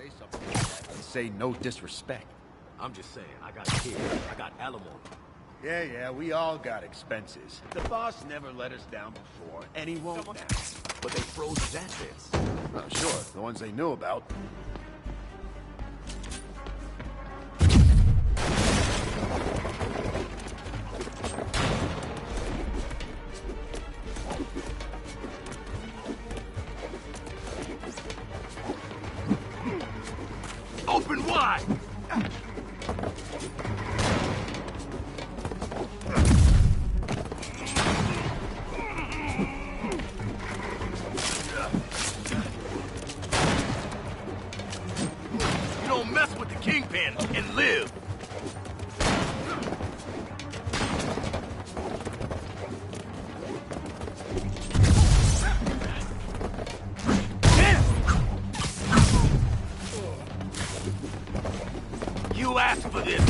say something like that, I'd say no disrespect. I'm just saying, I got kids, I got alimony. Yeah, we all got expenses. The boss never let us down before, and he won't now. But they froze his assets. Oh, sure, the ones they knew about. Open wide! You don't mess with the Kingpin and live! You asked for this!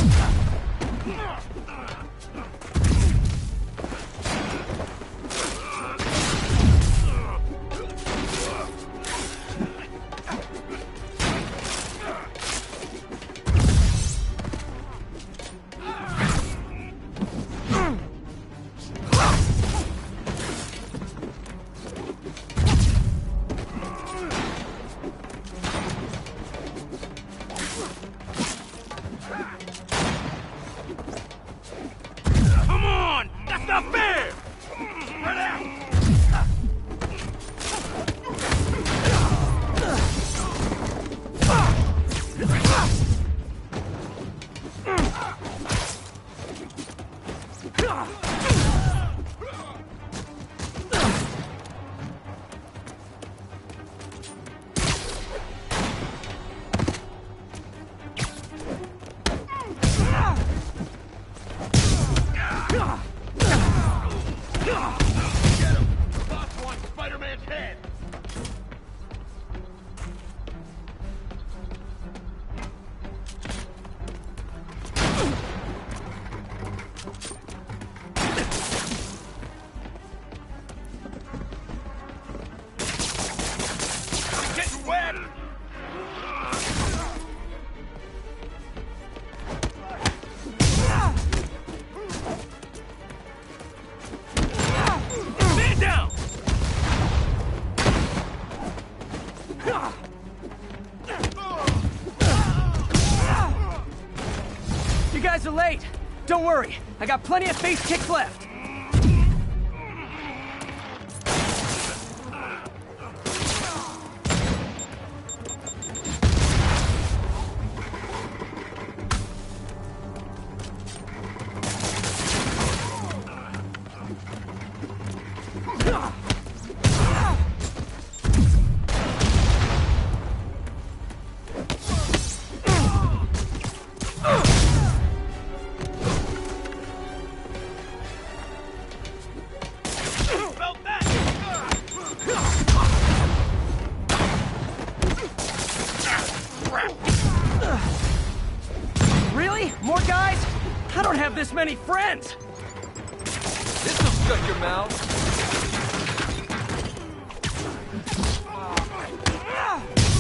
Come on! That's not fair! Spread out! Get him! The boss wants Spider-Man's head! I'm getting wet! Man down! You guys are late. Don't worry, I got plenty of face kicks left. Really? More guys? I don't have this many friends! This'll shut your mouth.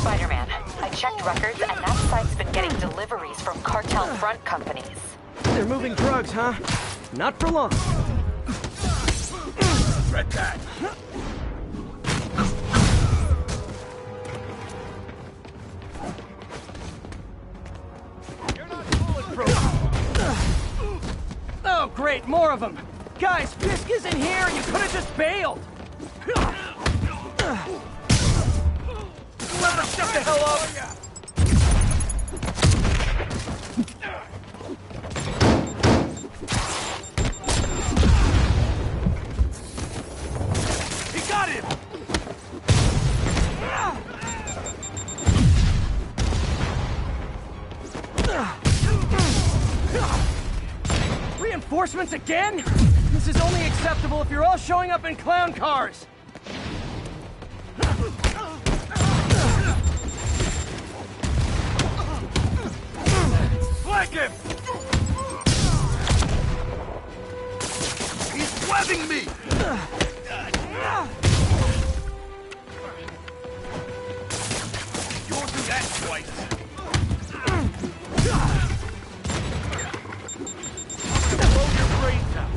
Spider-Man, I checked records, and that site's been getting deliveries from cartel front companies. They're moving drugs, huh? Not for long. Red tag! Oh, great, more of them! Guys, Fisk isn't here! You could have just bailed! Whoever, shut the hell up! He got him! Reinforcements again? This is only acceptable if you're all showing up in clown cars! Flank him! He's webbing me! You won't do that! twice. Blow your brains out.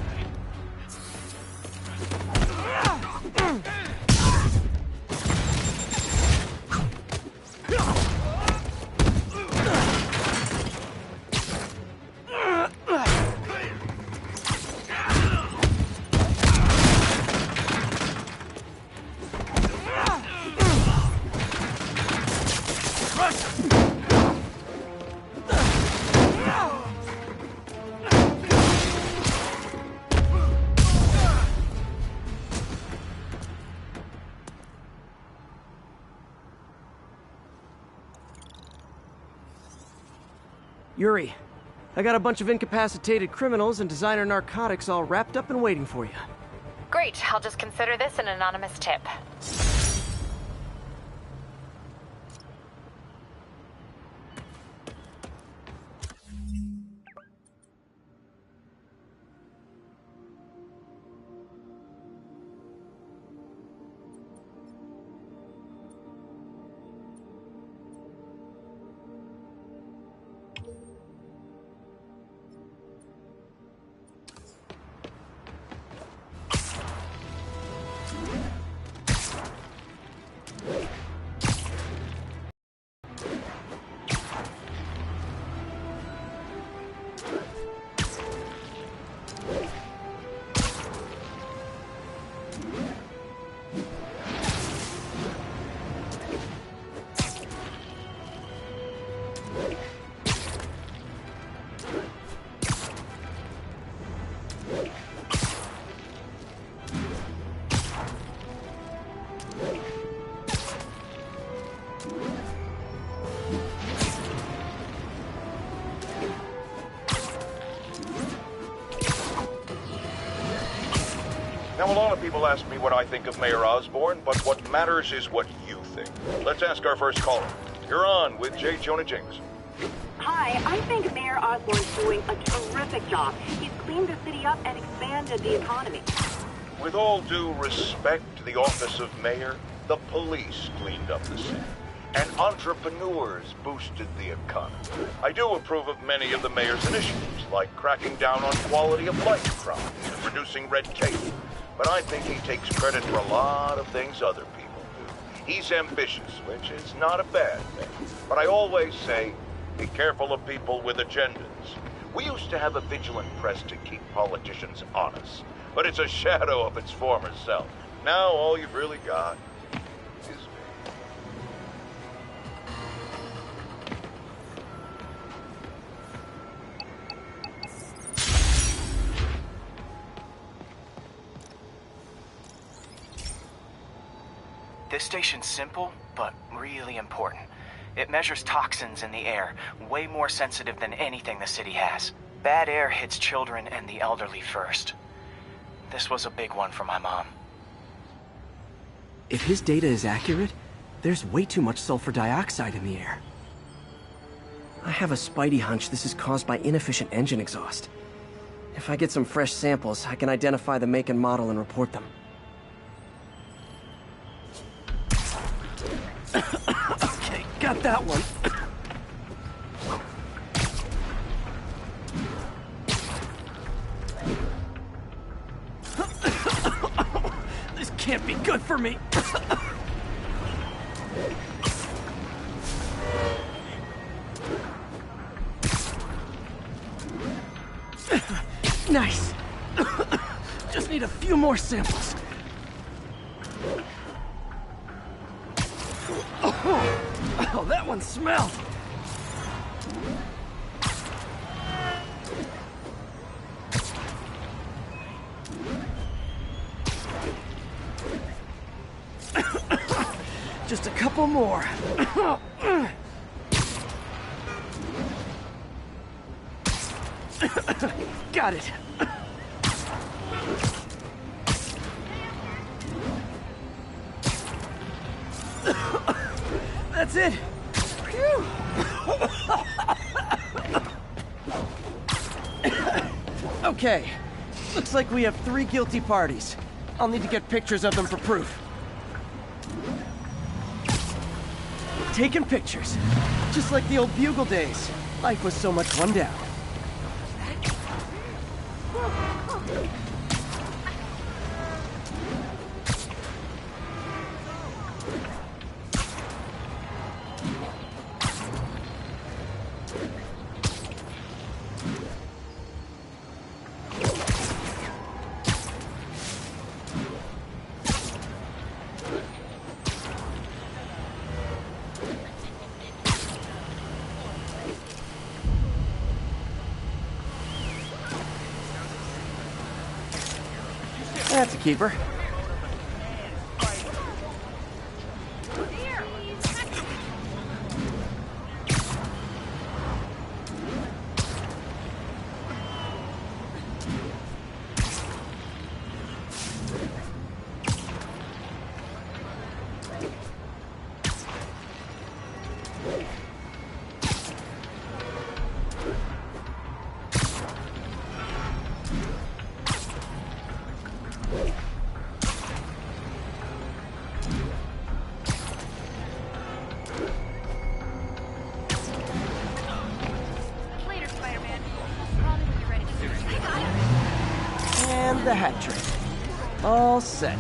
Yuri, I got a bunch of incapacitated criminals and designer narcotics all wrapped up and waiting for you. Great, I'll just consider this an anonymous tip. Now, a lot of people ask me what I think of Mayor Osborn, but what matters is what you think. Let's ask our first caller. You're on with J. Jonah Jameson. Hi, I think Mayor Osborn's doing a terrific job. He's cleaned the city up and expanded the economy. With all due respect to the office of mayor, the police cleaned up the city, and entrepreneurs boosted the economy. I do approve of many of the mayor's initiatives, like cracking down on quality of life crimes and reducing red tape. But I think he takes credit for a lot of things other people do. He's ambitious, which is not a bad thing. But I always say, be careful of people with agendas. We used to have a vigilant press to keep politicians honest, but it's a shadow of its former self. Now all you've really got is me. This station's simple, but really important. It measures toxins in the air, way more sensitive than anything the city has. Bad air hits children and the elderly first. This was a big one for my mom. If his data is accurate, there's way too much sulfur dioxide in the air. I have a spidey hunch this is caused by inefficient engine exhaust. If I get some fresh samples, I can identify the make and model and report them. Okay, got that one. This can't be good for me. Nice. Just need a few more samples. Oh, that one smelled. Just a couple more. Got it. That's it. Phew. Okay. Looks like we have 3 guilty parties. I'll need to get pictures of them for proof. taking pictures. Just like the old Bugle days. Life was so much fun down. That's a keeper. And the hat trick. All set.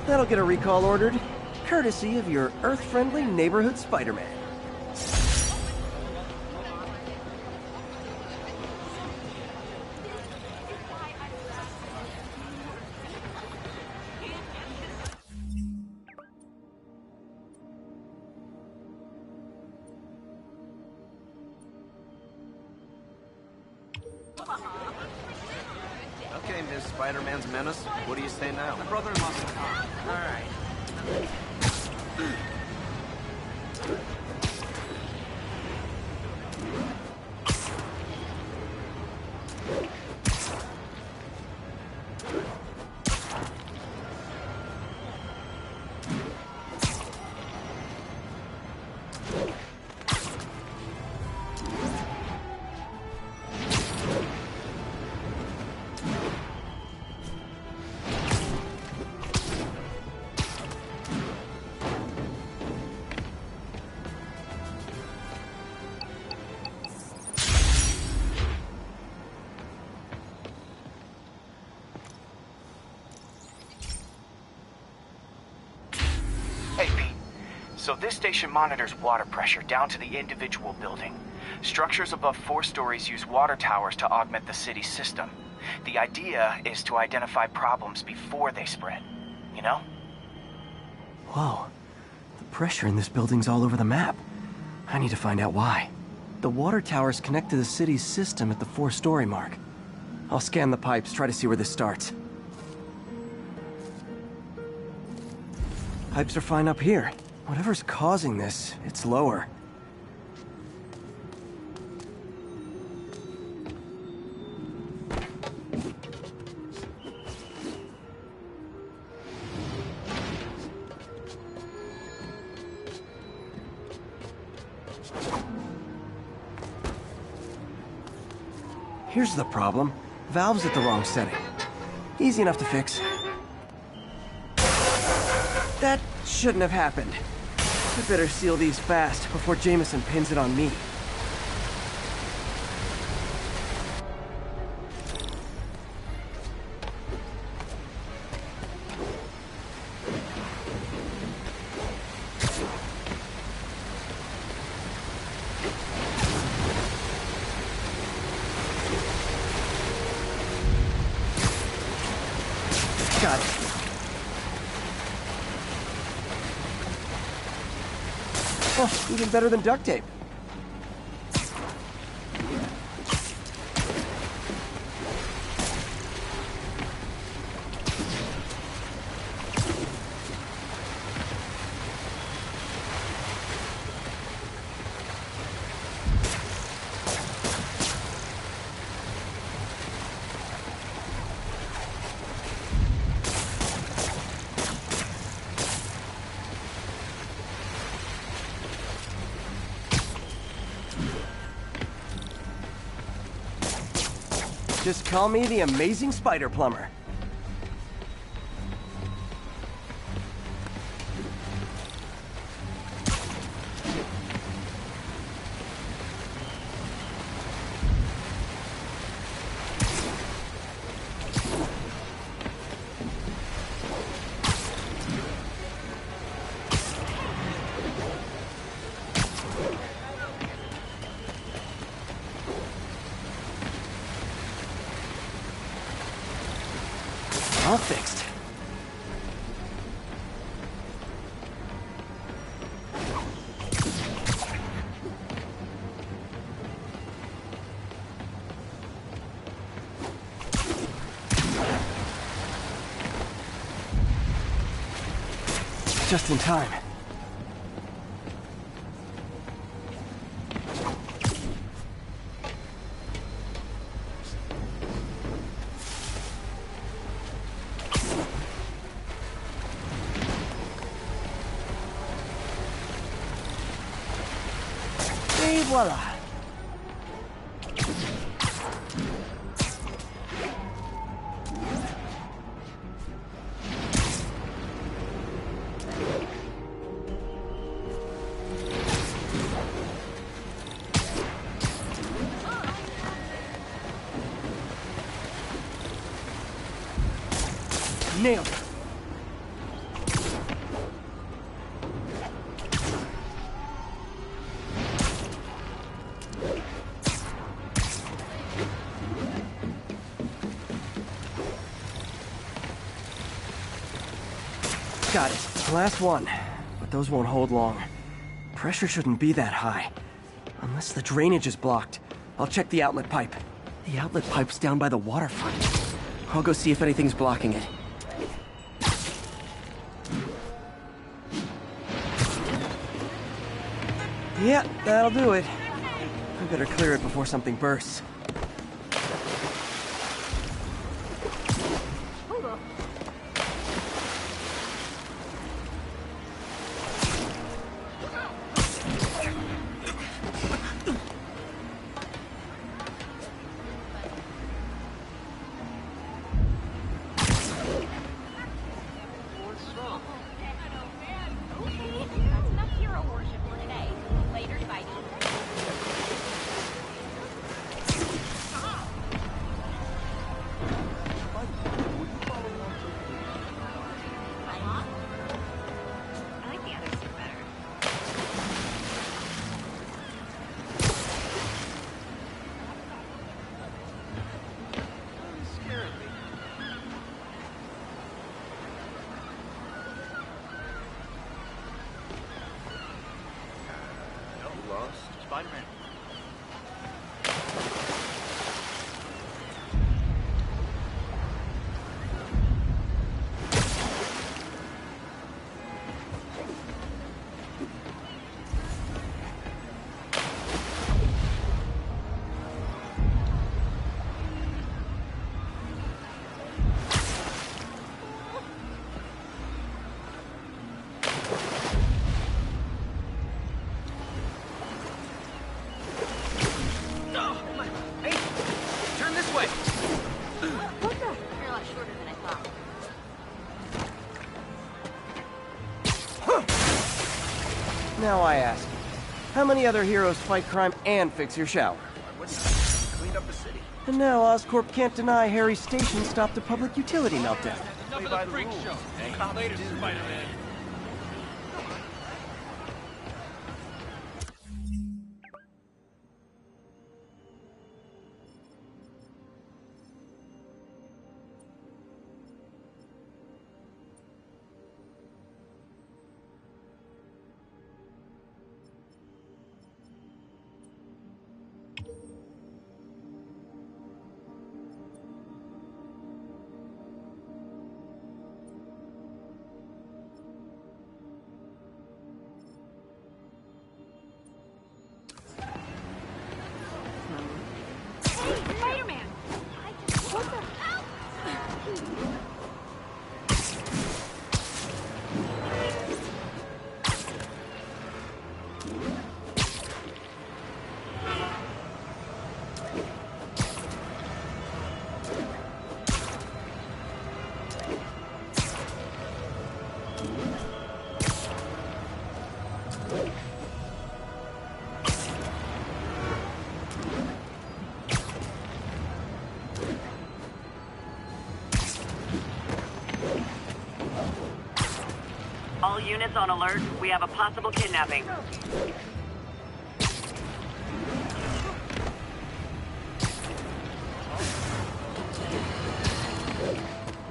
That'll get a recall ordered, courtesy of your Earth-friendly neighborhood Spider-Man. Okay, Miss Spider-Man's menace. What do you say now? My brother-in-law's in the car. All right. Hey, Pete. So this station monitors water pressure down to the individual building. Structures above 4 stories use water towers to augment the city's system. The idea is to identify problems before they spread, you know? Whoa. The pressure in this building's all over the map. I need to find out why. The water towers connect to the city's system at the 4-story mark. I'll scan the pipes, try to see where this starts. Pipes are fine up here. Whatever's causing this, it's lower. Here's the problem. Valve's at the wrong setting. Easy enough to fix. That shouldn't have happened. I better seal these fast before Jameson pins it on me. Got it. Oh, even better than duct tape. Just call me the Amazing Spider Plumber. all fixed. Just in time. Et voila. Nailed it. Got it. Last one. But those won't hold long. Pressure shouldn't be that high. Unless the drainage is blocked. I'll check the outlet pipe. The outlet pipe's down by the waterfront. I'll go see if anything's blocking it. Yeah, that'll do it. I better clear it before something bursts. Spider-Man. Now I ask you, how many other heroes fight crime and fix your shower? Cleaned up the city. And now Oscorp can't deny Harry's station stopped a public utility meltdown. Enough of the freak show. Hey, later, Spider-Man. Spider-Man! What the hell? All units on alert. We have a possible kidnapping.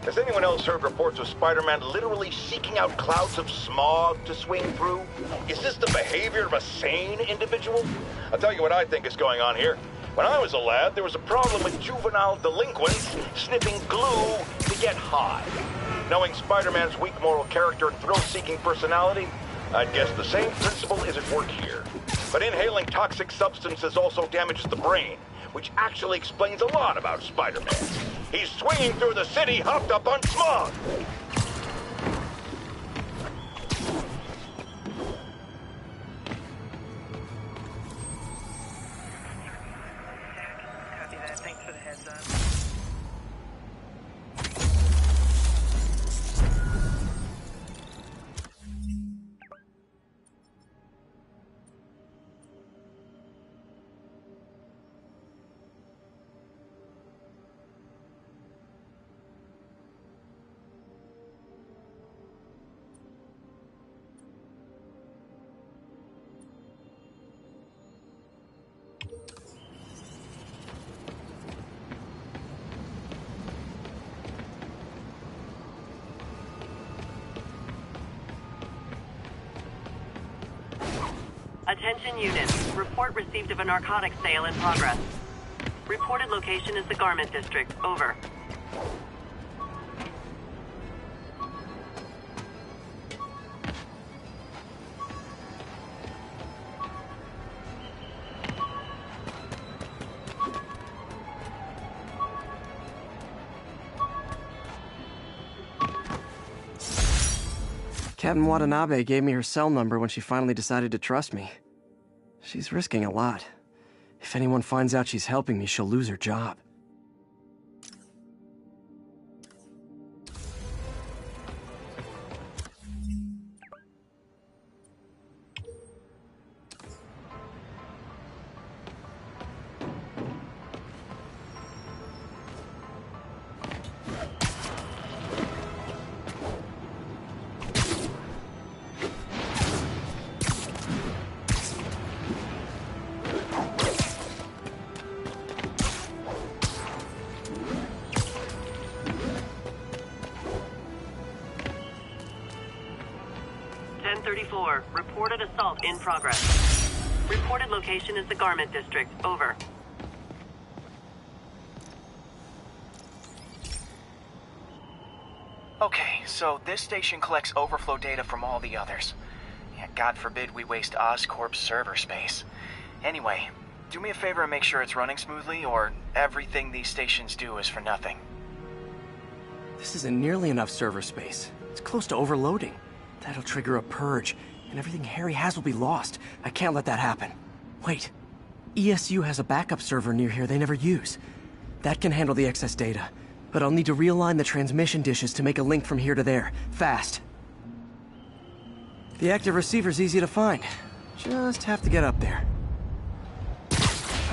Has anyone else heard reports of Spider-Man literally seeking out clouds of smog to swing through? Is this the behavior of a sane individual? I'll tell you what I think is going on here. When I was a lad, there was a problem with juvenile delinquents sniffing glue to get high. Knowing Spider-Man's weak moral character and thrill-seeking personality, I'd guess the same principle is at work here. But inhaling toxic substances also damages the brain, which actually explains a lot about Spider-Man. He's swinging through the city hopped up on smog! Copy that. Thanks for the heads up. Attention units. Report received of a narcotics sale in progress. Reported location is the Garment District. Over. Captain Watanabe gave me her cell number when she finally decided to trust me. She's risking a lot. If anyone finds out she's helping me, she'll lose her job. Reported assault in progress. Reported location is the Garment District. Over. Okay, so this station collects overflow data from all the others. Yeah, God forbid we waste Oscorp's server space. Anyway, do me a favor and make sure it's running smoothly, or everything these stations do is for nothing. This isn't nearly enough server space. It's close to overloading. That'll trigger a purge, and everything Harry has will be lost. I can't let that happen. Wait. ESU has a backup server near here they never use. That can handle the excess data, but I'll need to realign the transmission dishes to make a link from here to there, fast. The active receiver's easy to find. Just have to get up there.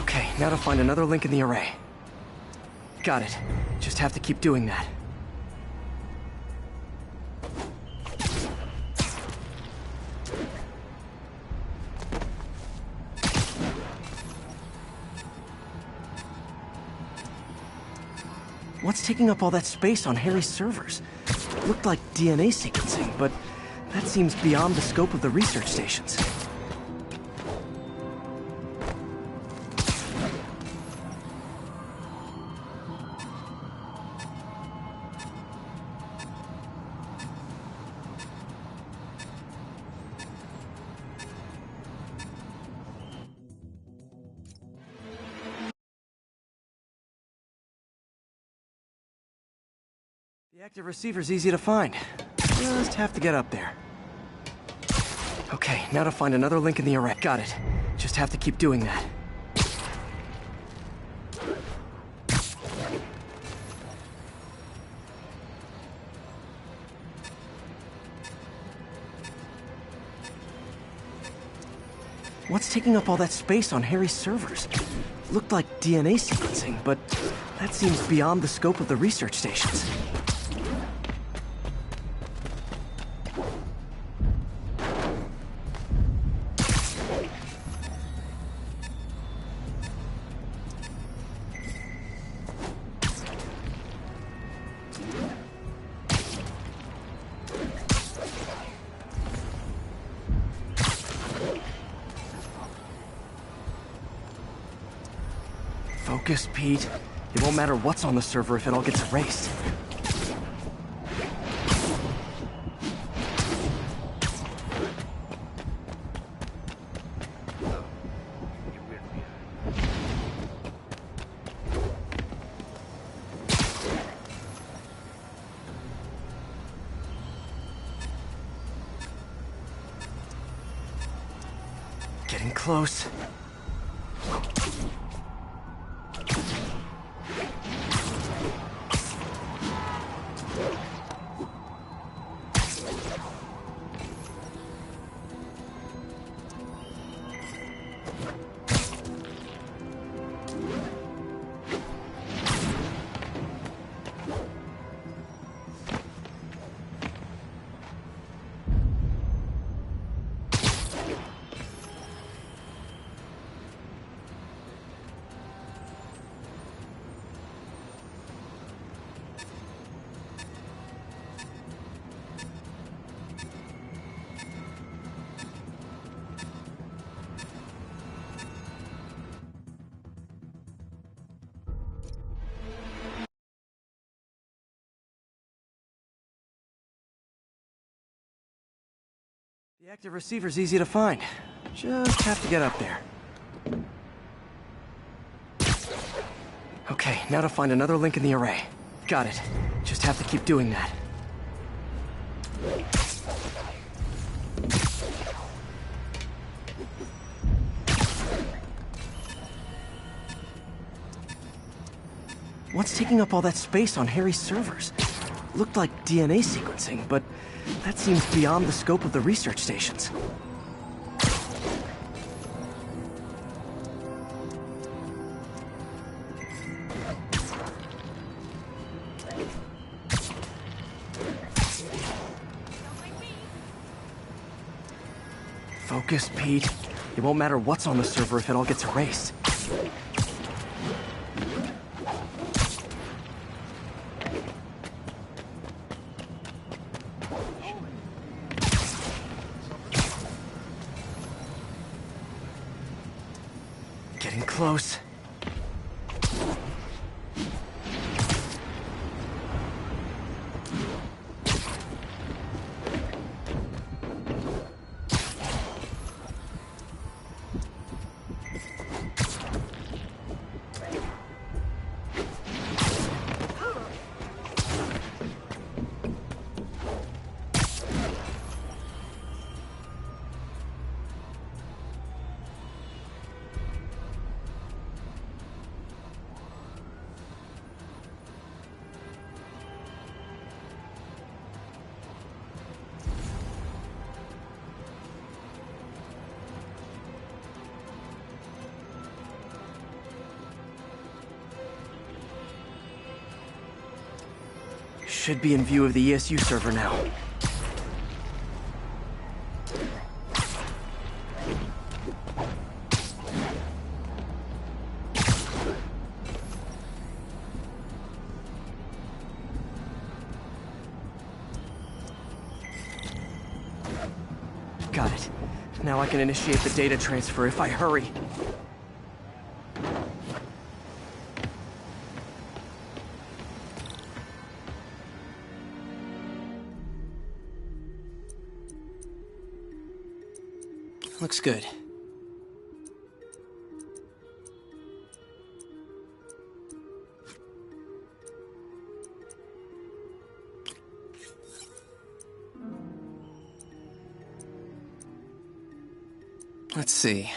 Okay, now to find another link in the array. Got it. Just have to keep doing that. What's taking up all that space on Harry's servers? Looked like DNA sequencing, but that seems beyond the scope of the research stations. The active receiver's easy to find. Just have to get up there. Okay, now to find another link in the array. Got it. Just have to keep doing that. What's taking up all that space on Harry's servers? Looked like DNA sequencing, but that seems beyond the scope of the research stations. Focus, Pete. It won't matter what's on the server if it all gets erased. Getting close. The active receiver's easy to find. Just have to get up there. Okay, now to find another link in the array. Got it. Just have to keep doing that. What's taking up all that space on Harry's servers? Looked like DNA sequencing, but that seems beyond the scope of the research stations. Focus, Pete. It won't matter what's on the server if it all gets erased. Getting close. Should be in view of the ESU server now. Got it. Now I can initiate the data transfer if I hurry. Looks good. Let's see.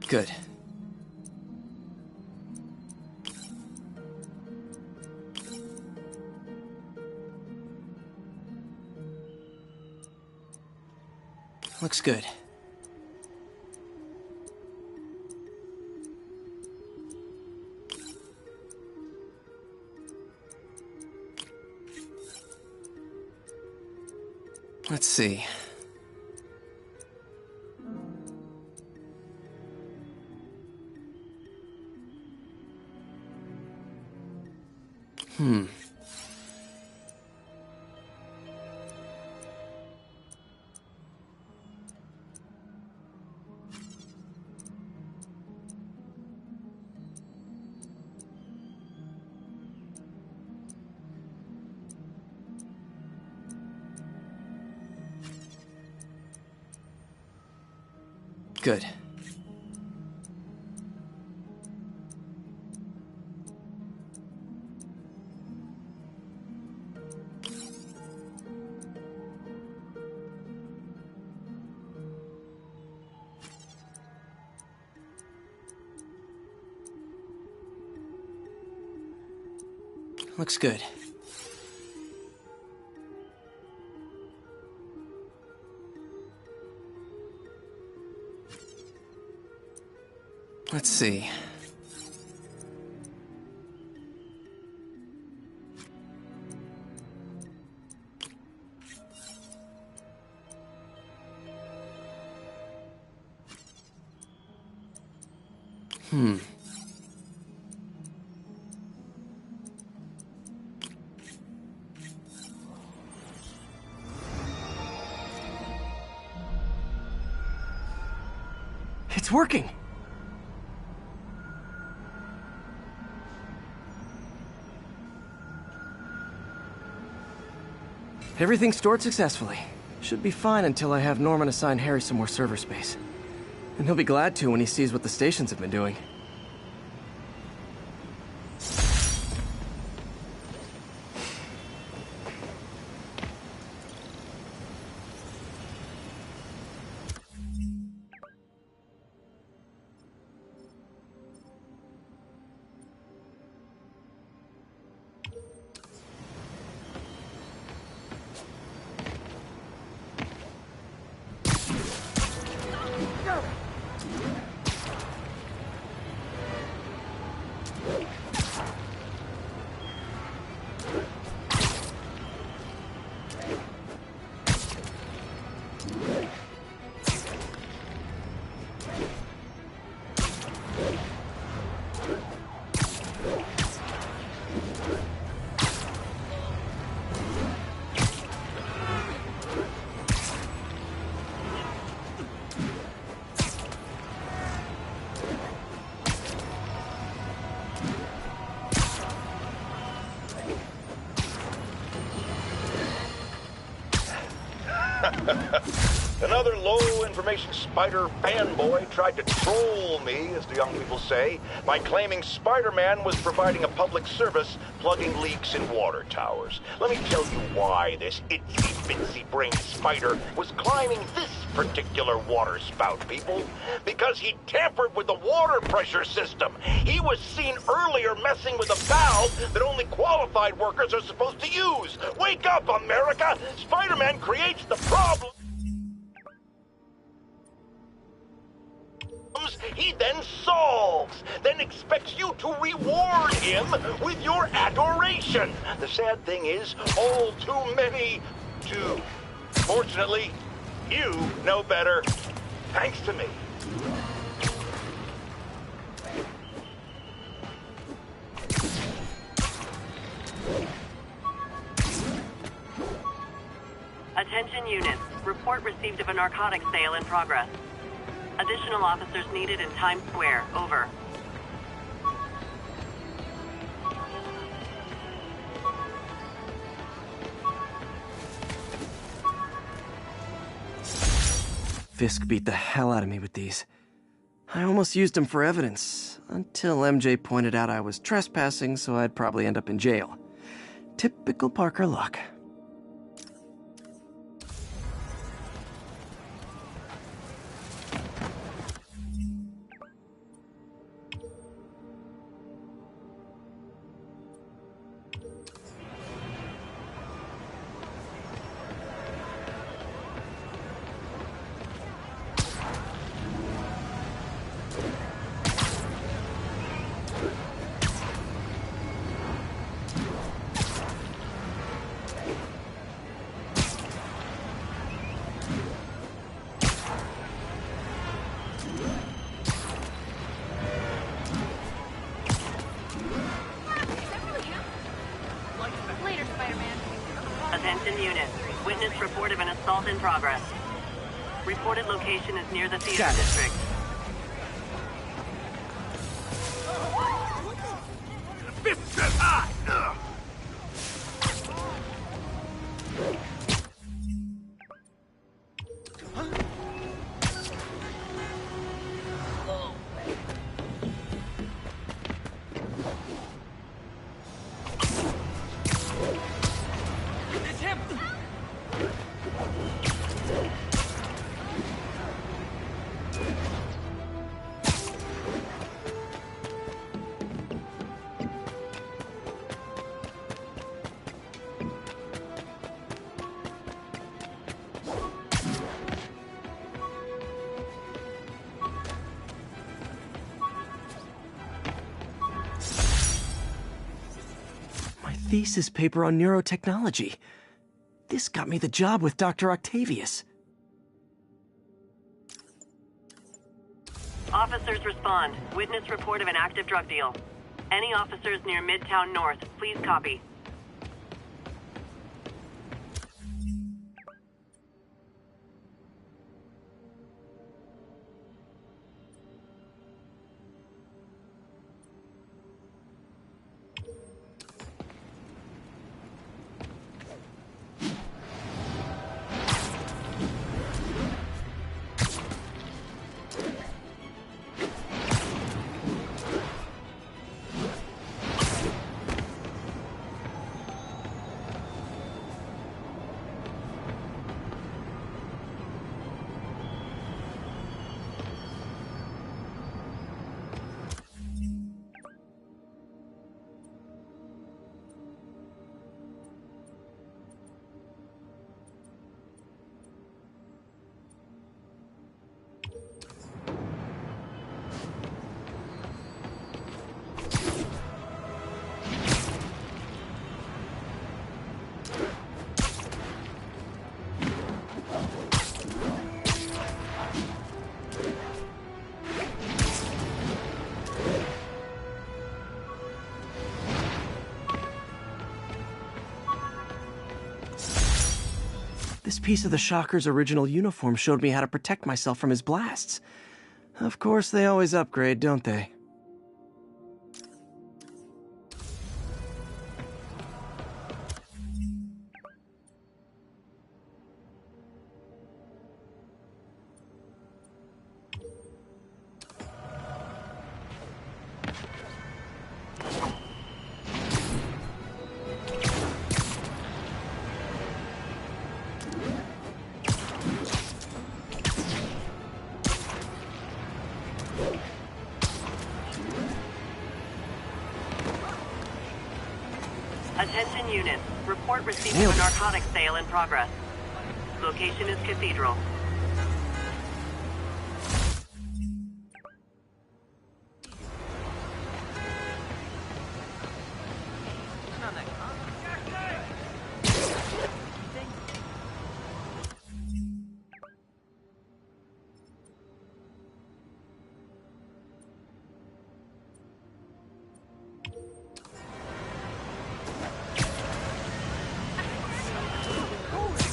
Good. Looks good. Let's see. Good. Looks good. Let's see. It's working! Everything stored successfully. Should be fine until I have Norman assign Harry some more server space. And he'll be glad to when he sees what the stations have been doing. Another low-information Spider fanboy tried to troll me, as the young people say, by claiming Spider-Man was providing a public service plugging leaks in water towers. Let me tell you why this itsy-bitsy-brain spider was climbing this particular water spout, people. Because he tampered with the water pressure system. He was seen earlier messing with a valve that only qualified workers are supposed to use. Wake up, America! Spider-Man creates the problem. He then solves, then expects you to reward him with your adoration. The sad thing is, all too many do. Fortunately, you know better, thanks to me. Attention units. Report received of a narcotics sale in progress. Additional officers needed in Times Square. Over. Fisk beat the hell out of me with these. I almost used them for evidence, until MJ pointed out I was trespassing, so I'd probably end up in jail. Typical Parker luck. Witness report of an assault in progress. Reported location is near the theater Got it. district. Fists set high! It's him! My thesis paper on neurotechnology. This got me the job with Dr. Octavius. Officers respond. Witness report of an active drug deal. Any officers near Midtown North, please copy. This piece of the Shocker's original uniform showed me how to protect myself from his blasts. Of course, they always upgrade, don't they? Attention units. Report receipt of a narcotics sale in progress. Location is Cathedral.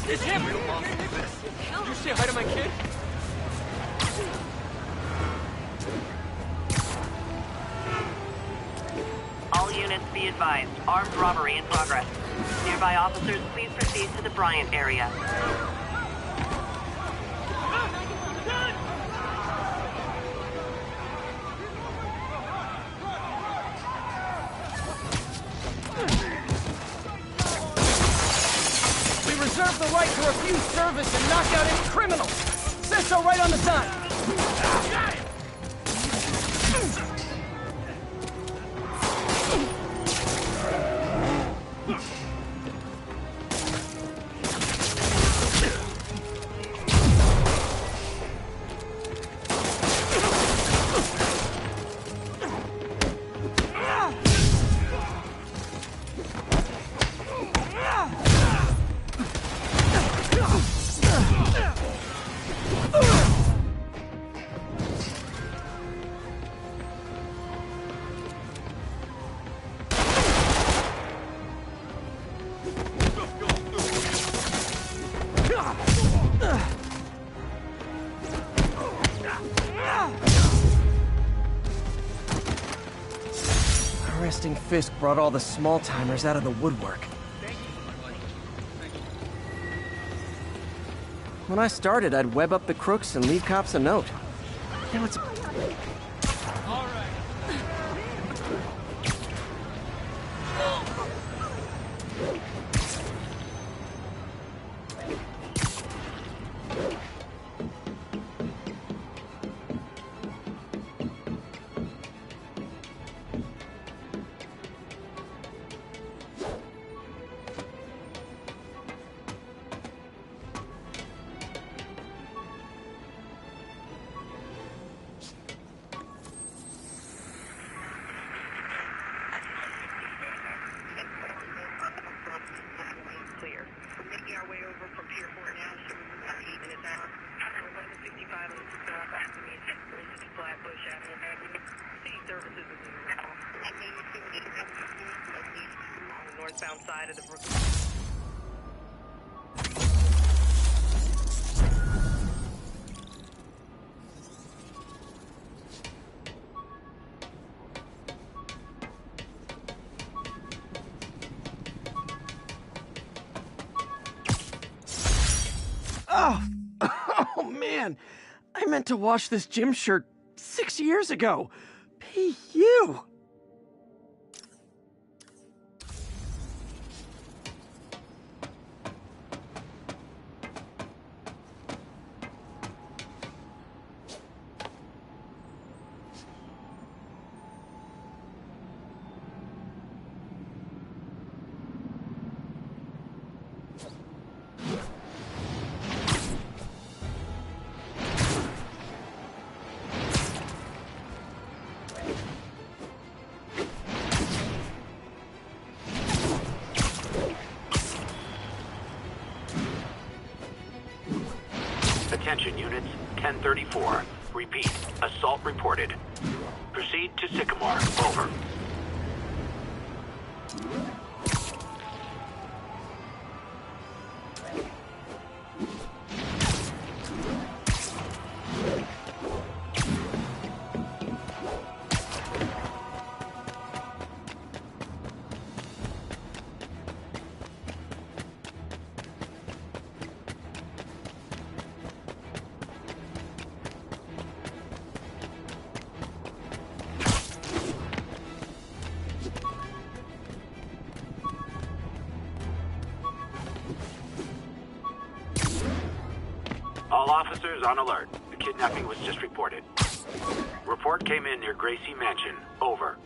It's him! You say hi to my kid? All units be advised. Armed robbery in progress. Nearby officers, please proceed to the Bryant area. Reserve the right to refuse service and knock out any criminals. Says so right on the sign. Busting Fisk brought all the small-timers out of the woodwork. When I started, I'd web up the crooks and leave cops a note. Now it's... Northbound side of the Brook. Oh, man! I meant to wash this gym shirt 6 years ago. P.U. Attention units, 1034. Repeat, assault reported. Proceed to Sycamore. Over. All officers on alert. The kidnapping was just reported. Report came in near Gracie Mansion. Over.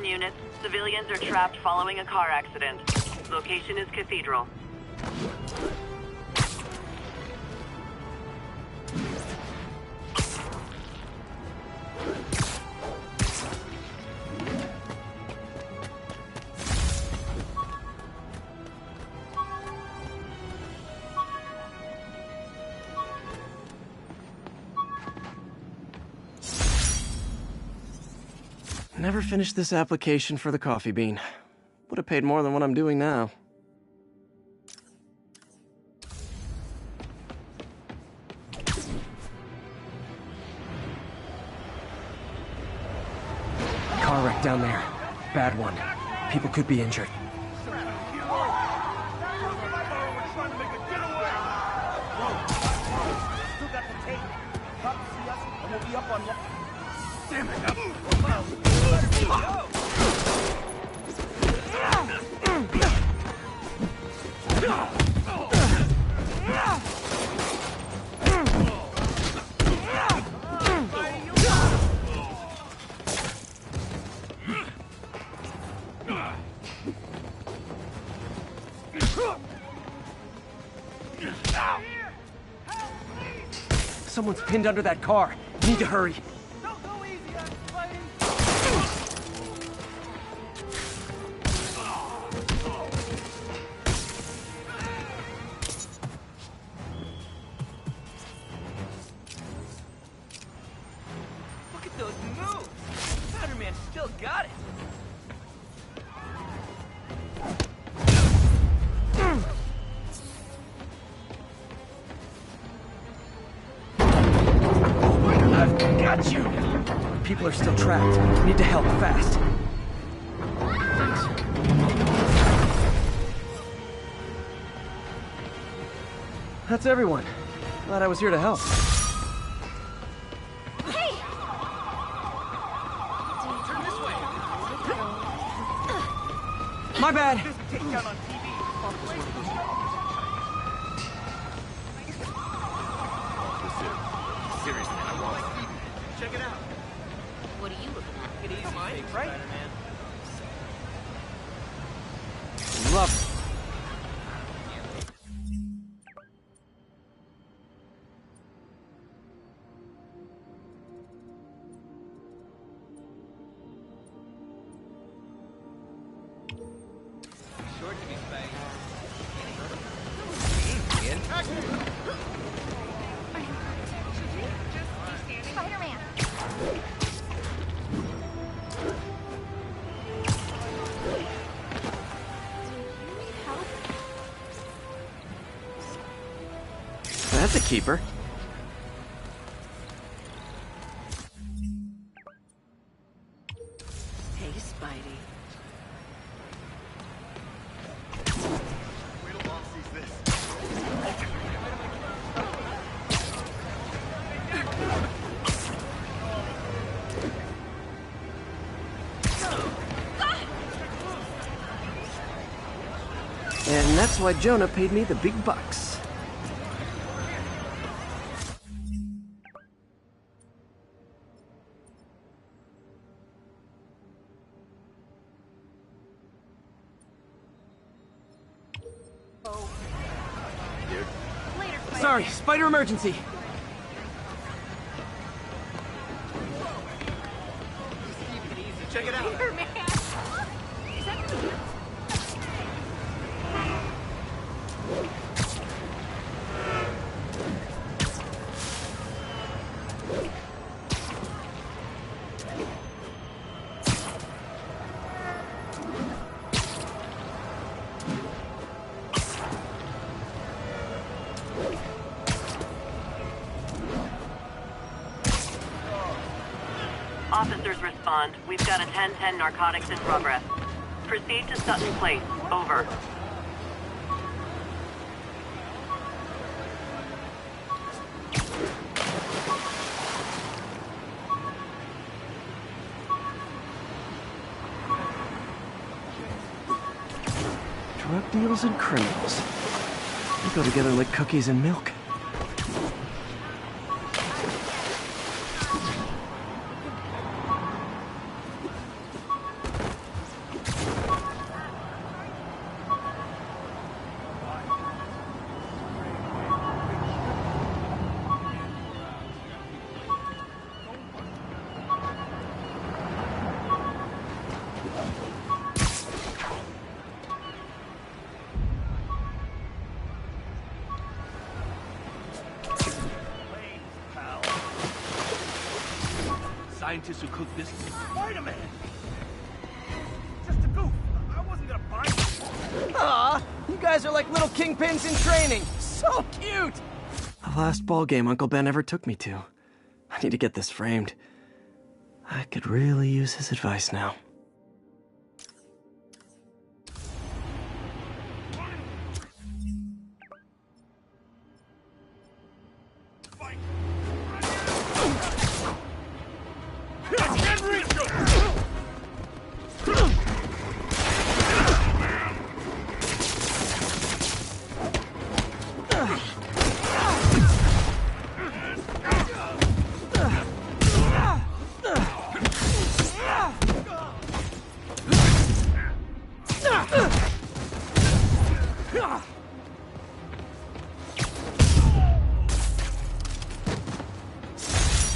Units, civilians are trapped following a car accident. Location is Cathedral. Never finished this application for the coffee bean. Would have paid more than what I'm doing now. Car wreck down there. Bad one. People could be injured. Damn it! Someone's pinned under that car. Need to hurry. Look at those moves! Spider-Man still got it! I've got you! People are still trapped. Need to help fast. Thanks. That's everyone. Glad I was here to help. My bad. Seriously, I want Check it out. What are you looking at? It is mine, right? Spider-Man. Love it. Short to be spanked. Spider-Man! That's a keeper. Hey, Spidey. Wait till Mom sees this. And that's why Jonah paid me the big bucks. Sorry, spider emergency. Check it out. Spider-Man! Is that you? Officers respond. We've got a 1010 narcotics in progress. Proceed to Sutton Place. Over. Drug deals and criminals. They go together like cookies and milk. Scientists who cook this. Spider-Man! Just a goof. I wasn't gonna bite. Aw, you guys are like little kingpins in training. So cute! The last ball game Uncle Ben ever took me to. I need to get this framed. I could really use his advice now.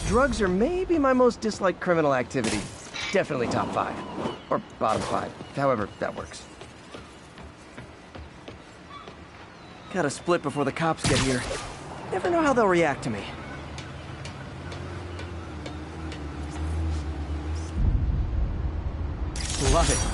Drugs are maybe my most disliked criminal activity. Definitely top 5. Or bottom 5. However that works. Gotta split before the cops get here. Never know how they'll react to me. Love it.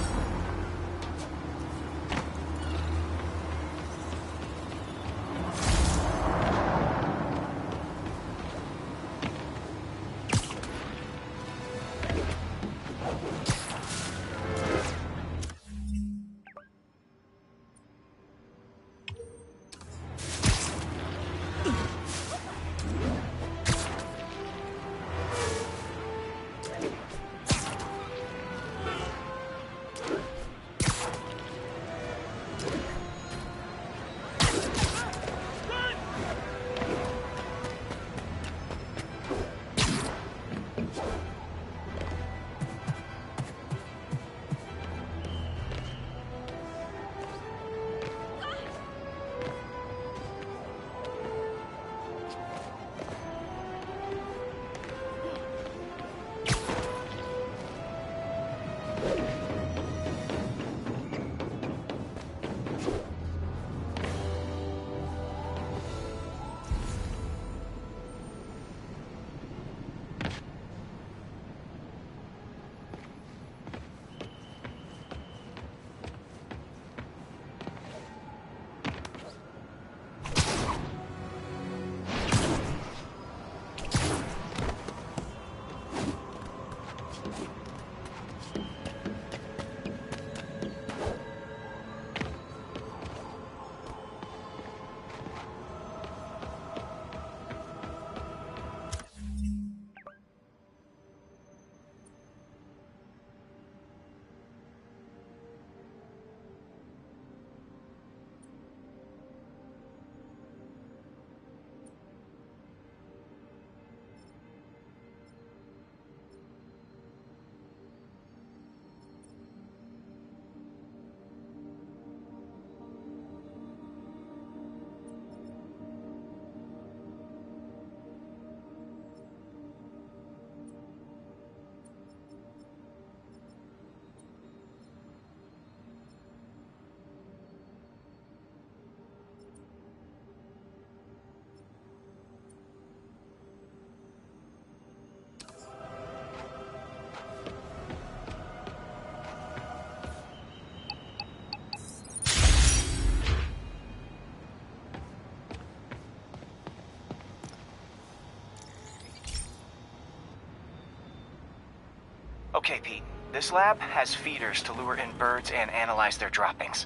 Okay, Pete. This lab has feeders to lure in birds and analyze their droppings.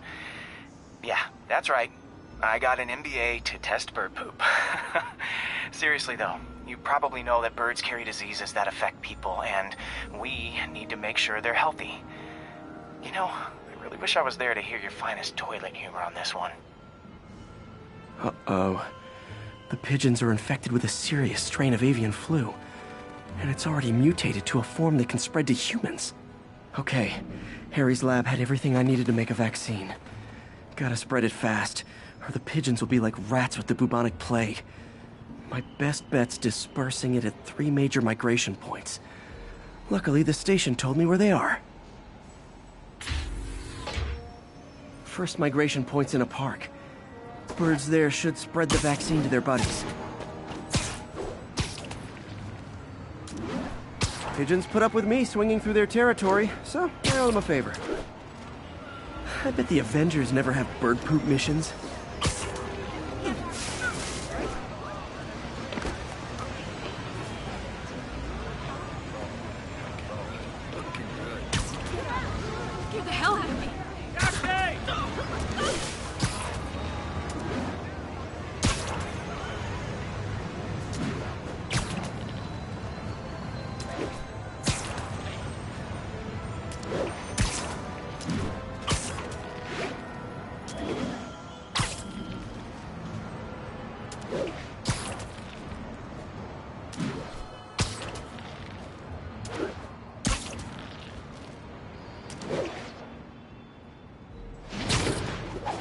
Yeah, that's right. I got an MBA to test bird poop. Seriously though, you probably know that birds carry diseases that affect people, and we need to make sure they're healthy. You know, I really wish I was there to hear your finest toilet humor on this one. Uh-oh. The pigeons are infected with a serious strain of avian flu. And it's already mutated to a form that can spread to humans. Okay, Harry's lab had everything I needed to make a vaccine. Gotta spread it fast, or the pigeons will be like rats with the bubonic plague. My best bet's dispersing it at 3 major migration points. Luckily, the station told me where they are. First migration point's in a park. Birds there should spread the vaccine to their buddies. Pigeons put up with me swinging through their territory, so I owe them a favor. I bet the Avengers never have bird poop missions. Get the hell out of me!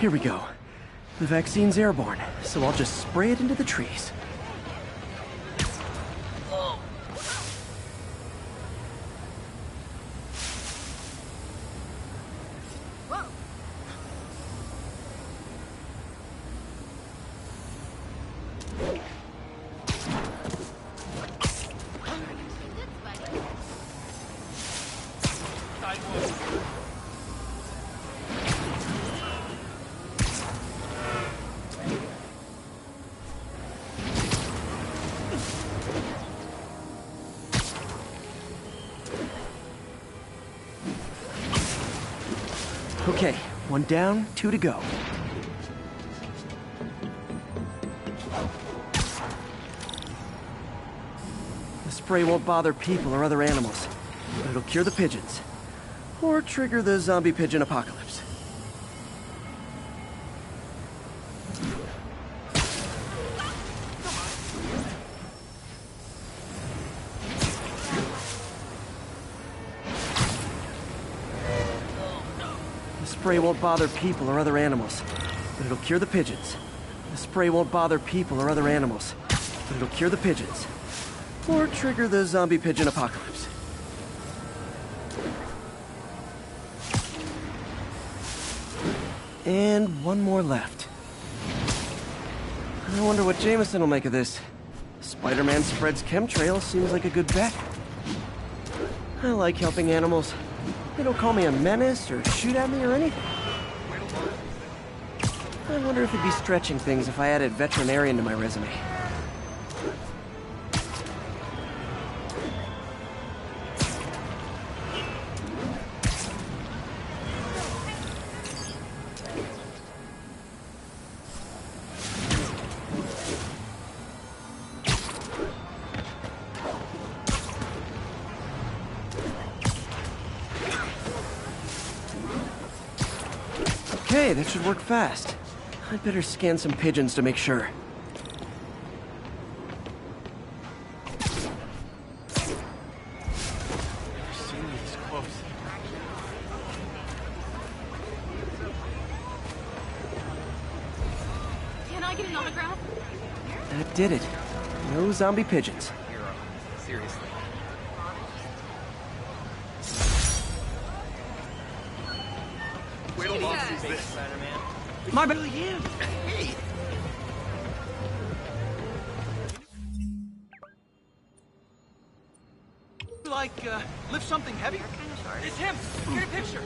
Here we go. The vaccine's airborne, so I'll just spray it into the trees. Okay, one down, 2 to go. The spray won't bother people or other animals, but it'll cure the pigeons. Or trigger the zombie pigeon apocalypse. The spray won't bother people or other animals, but it'll cure the pigeons. The spray won't bother people or other animals, but it'll cure the pigeons. Or trigger the zombie pigeon apocalypse. And one more left. I wonder what Jameson will make of this. Spider-Man spreads chemtrails seems like a good bet. I like helping animals. They don't call me a menace or shoot at me or anything. I wonder if it'd be stretching things if I added veterinarian to my resume. Okay, that should work fast. I'd better scan some pigeons to make sure. Can I get an autograph? That did it. No zombie pigeons. Seriously. Wait till Mom sees this. Spider-Man. My bad. Hey! Like, lift something heavy? It's him! Get a picture!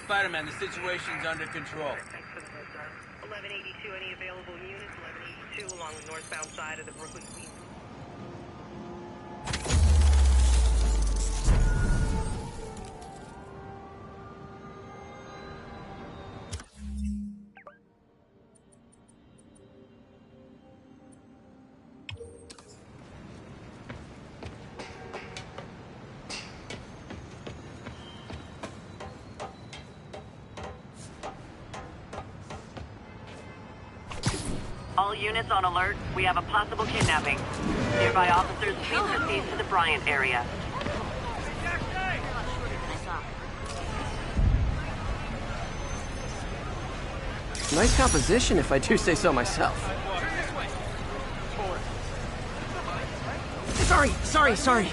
Spider-Man, the situation's under control. 1182, any available units? 1182 along the northbound side of the Brooklyn Queens. All units on alert. We have a possible kidnapping. Nearby officers, please proceed to the Bryant area. Nice composition, if I do say so myself. Sorry.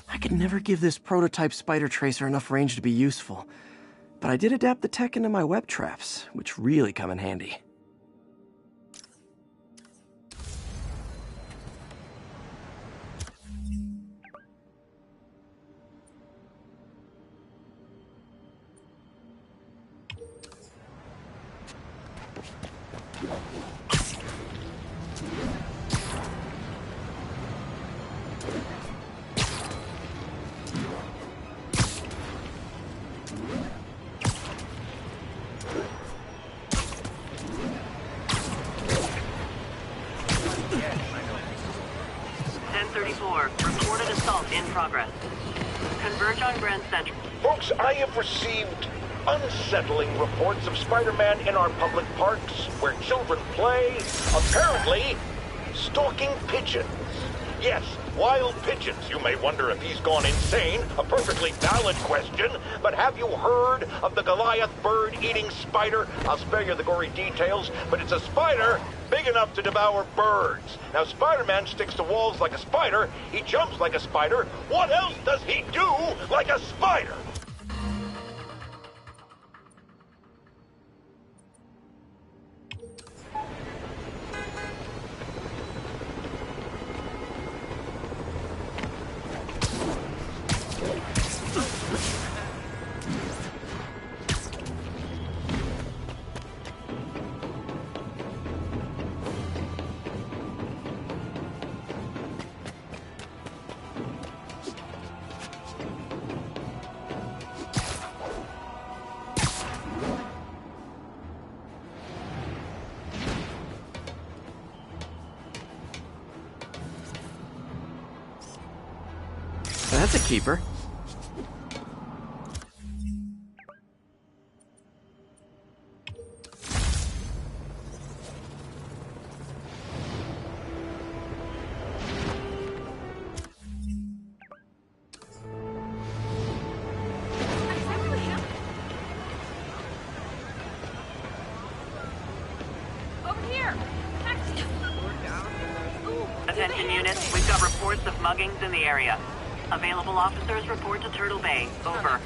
I could never give this prototype spider tracer enough range to be useful, but I did adapt the tech into my web traps, which really come in handy. 4, reported assault in progress. Converge on Grand Central. Folks, I have received unsettling reports of Spider-Man in our public parks, where children play, apparently stalking pigeons. Yes, wild pigeons. You may wonder if he's gone insane, a perfectly valid question, but have you heard of the Goliath bird-eating spider? I'll spare you the gory details, but it's a spider big enough to devour birds. Now, Spider-Man sticks to walls like a spider, he jumps like a spider. What else does he do like a spider? That's a keeper. Attention units, we've got reports of muggings in the area. Available officers report to Turtle Bay. Over.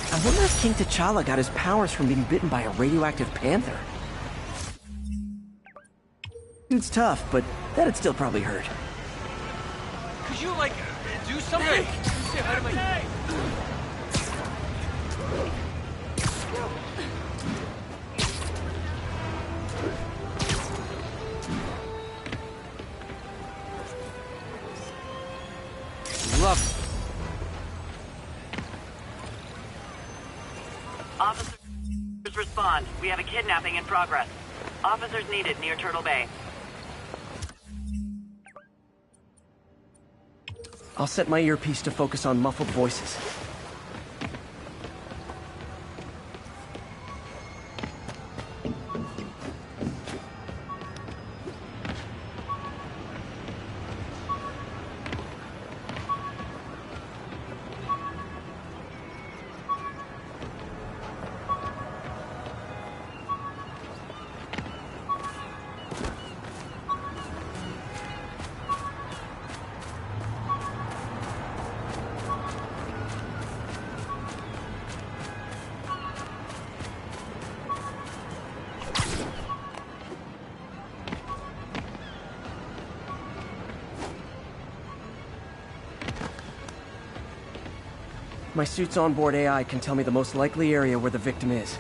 I wonder if King T'Challa got his powers from being bitten by a radioactive panther. Dude's tough, but that'd still probably hurt. Could you, like, do something? Say hi to my... Love. Officers respond. We have a kidnapping in progress. Officers needed near Turtle Bay. I'll set my earpiece to focus on muffled voices. My suit's onboard AI can tell me the most likely area where the victim is.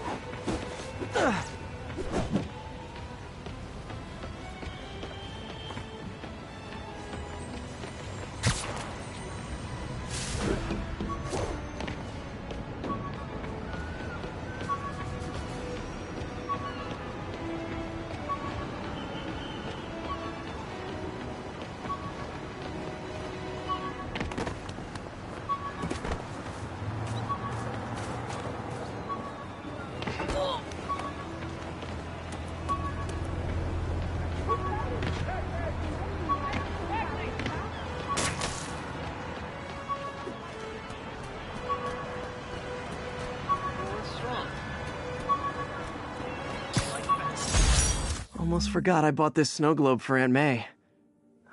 Almost forgot I bought this snow globe for Aunt May.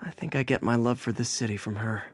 I think I get my love for this city from her.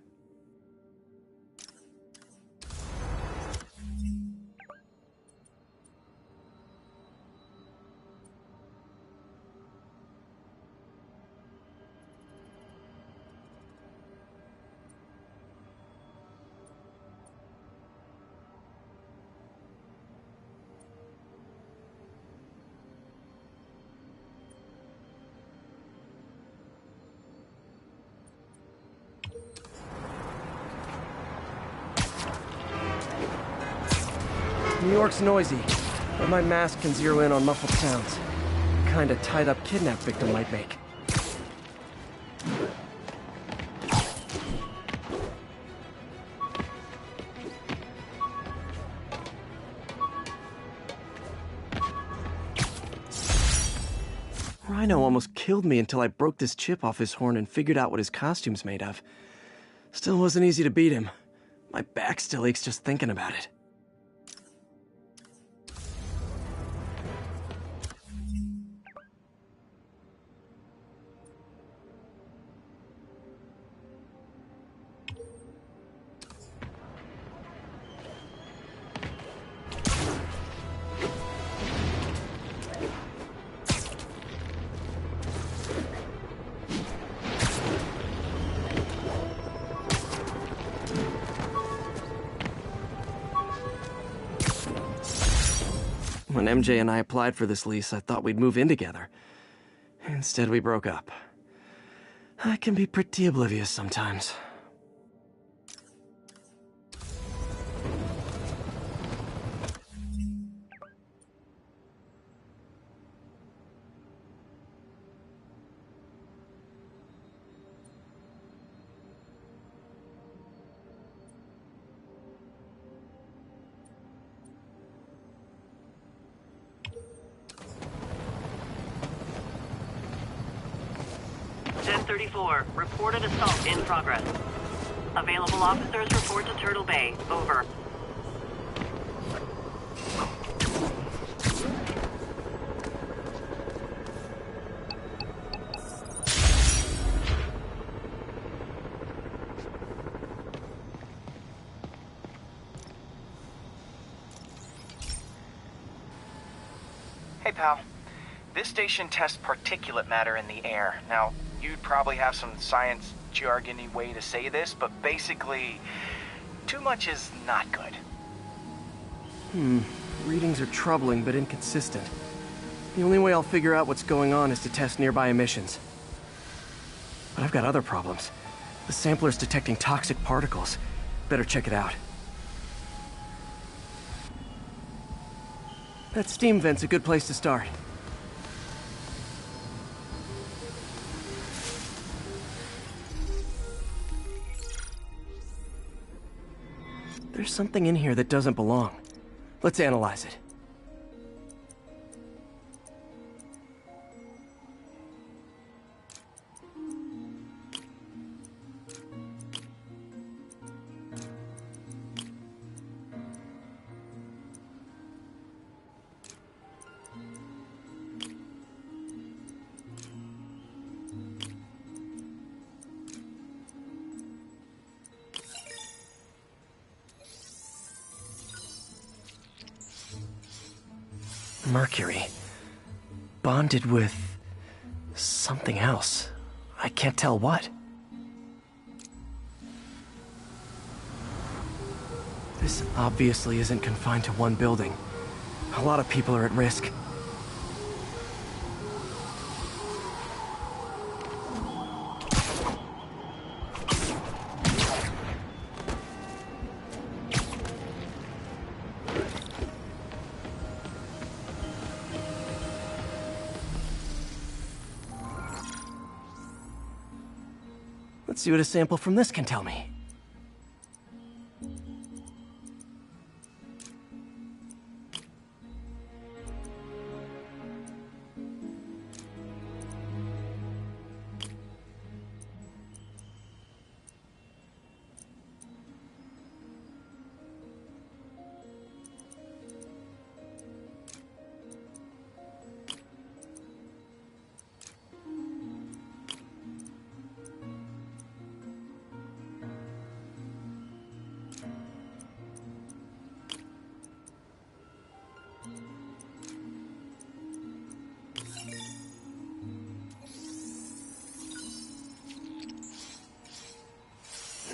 New York's noisy, but my mask can zero in on muffled sounds. The kind a tied-up kidnap victim might make. Rhino almost killed me until I broke this chip off his horn and figured out what his costume's made of. Still wasn't easy to beat him. My back still aches just thinking about it. When MJ and I applied for this lease, I thought we'd move in together. Instead, we broke up. I can be pretty oblivious sometimes. Reported assault in progress. Available officers report to Turtle Bay. Over. Hey, pal. This station tests particulate matter in the air. Now, you'd probably have some science jargony way to say this, but basically, too much is not good. Readings are troubling but inconsistent. The only way I'll figure out what's going on is to test nearby emissions. But I've got other problems. The sampler's detecting toxic particles. Better check it out. That steam vent's a good place to start. There's something in here that doesn't belong. Let's analyze it. Mercury. Bonded with something else. I can't tell what. This obviously isn't confined to one building. A lot of people are at risk. Let's see what a sample from this can tell me.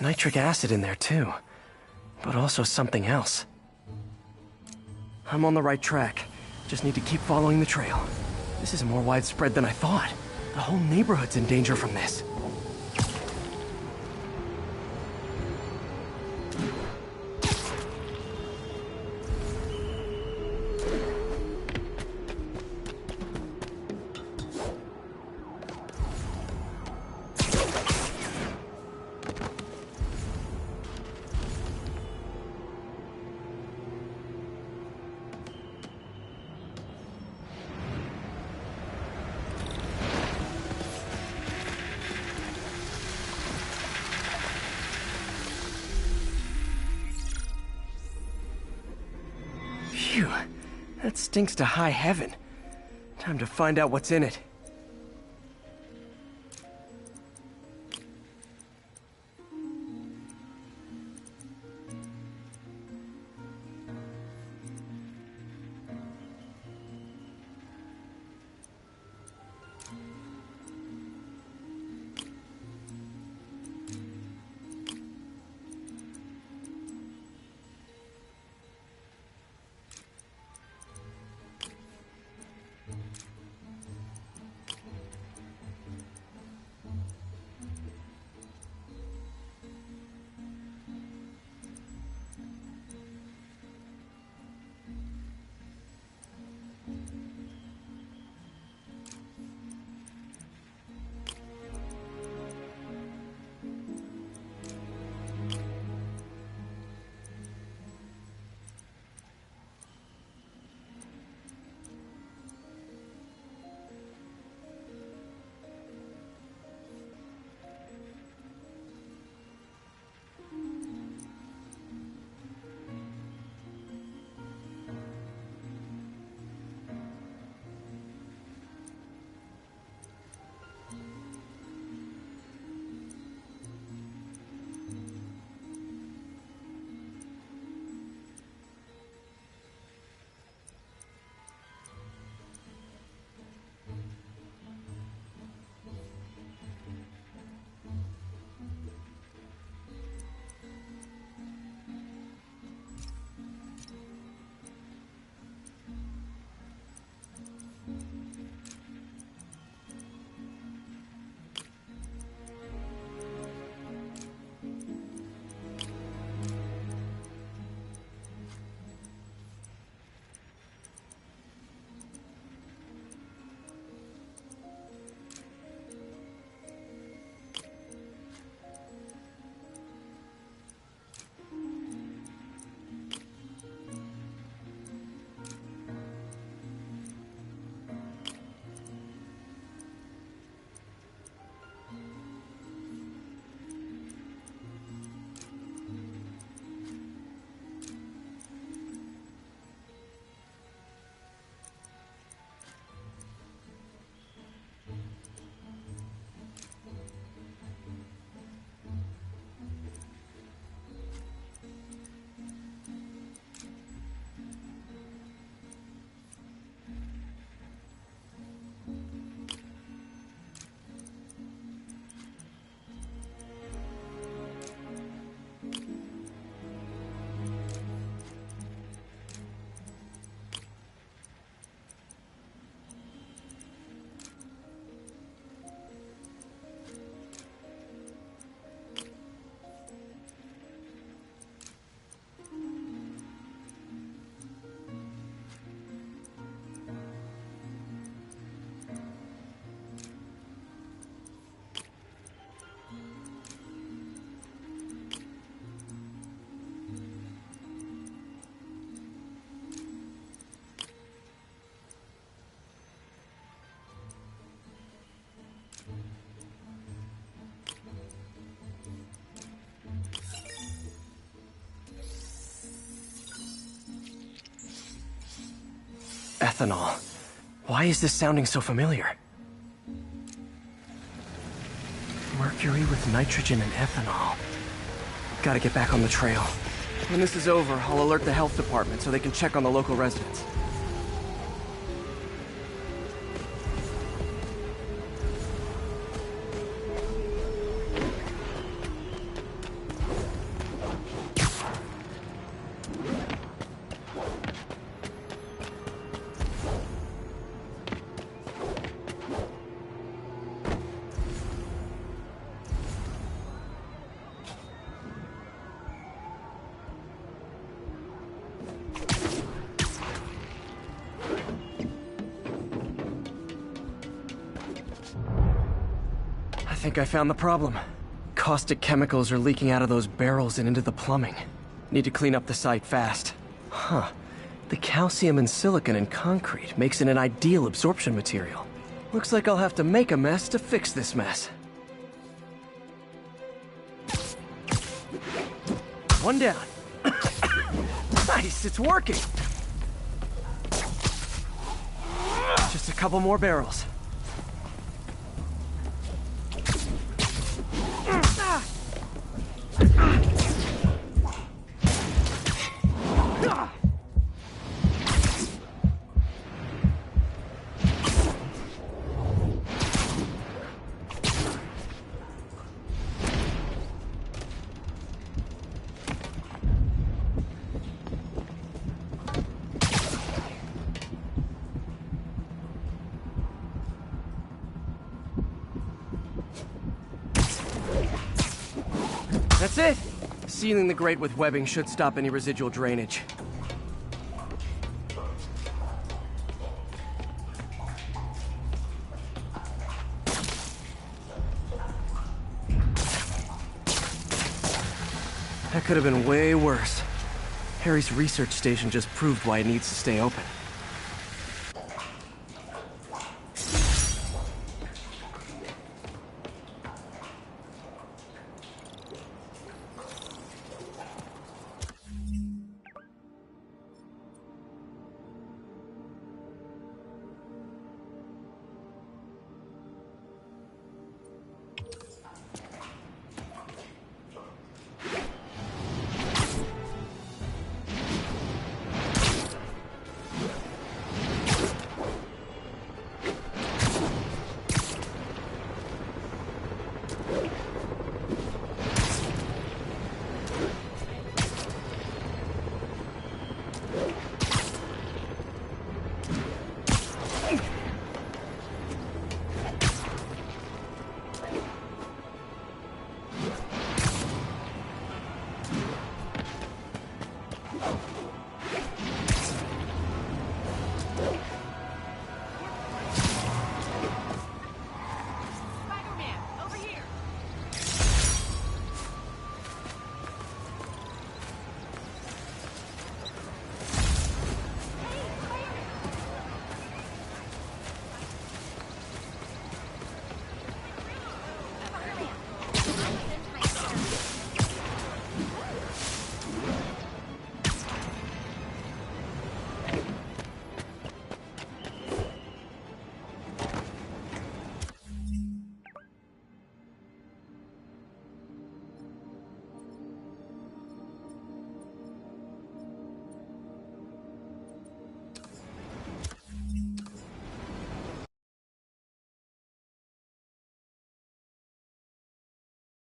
Nitric acid in there too, but also something else. I'm on the right track. Just need to keep following the trail. This is more widespread than I thought. The whole neighborhood's in danger from this. Phew. That stinks to high heaven. Time to find out what's in it. Ethanol. Why is this sounding so familiar? Mercury with nitrogen and ethanol. Gotta get back on the trail. When this is over, I'll alert the health department so they can check on the local residents. I think I found the problem. Caustic chemicals are leaking out of those barrels and into the plumbing. Need to clean up the site fast. Huh. The calcium and silicon in concrete makes it an ideal absorption material. Looks like I'll have to make a mess to fix this mess. One down. Nice, it's working! Just a couple more barrels. That's it! Sealing the grate with webbing should stop any residual drainage. That could have been way worse. Harry's research station just proved why it needs to stay open.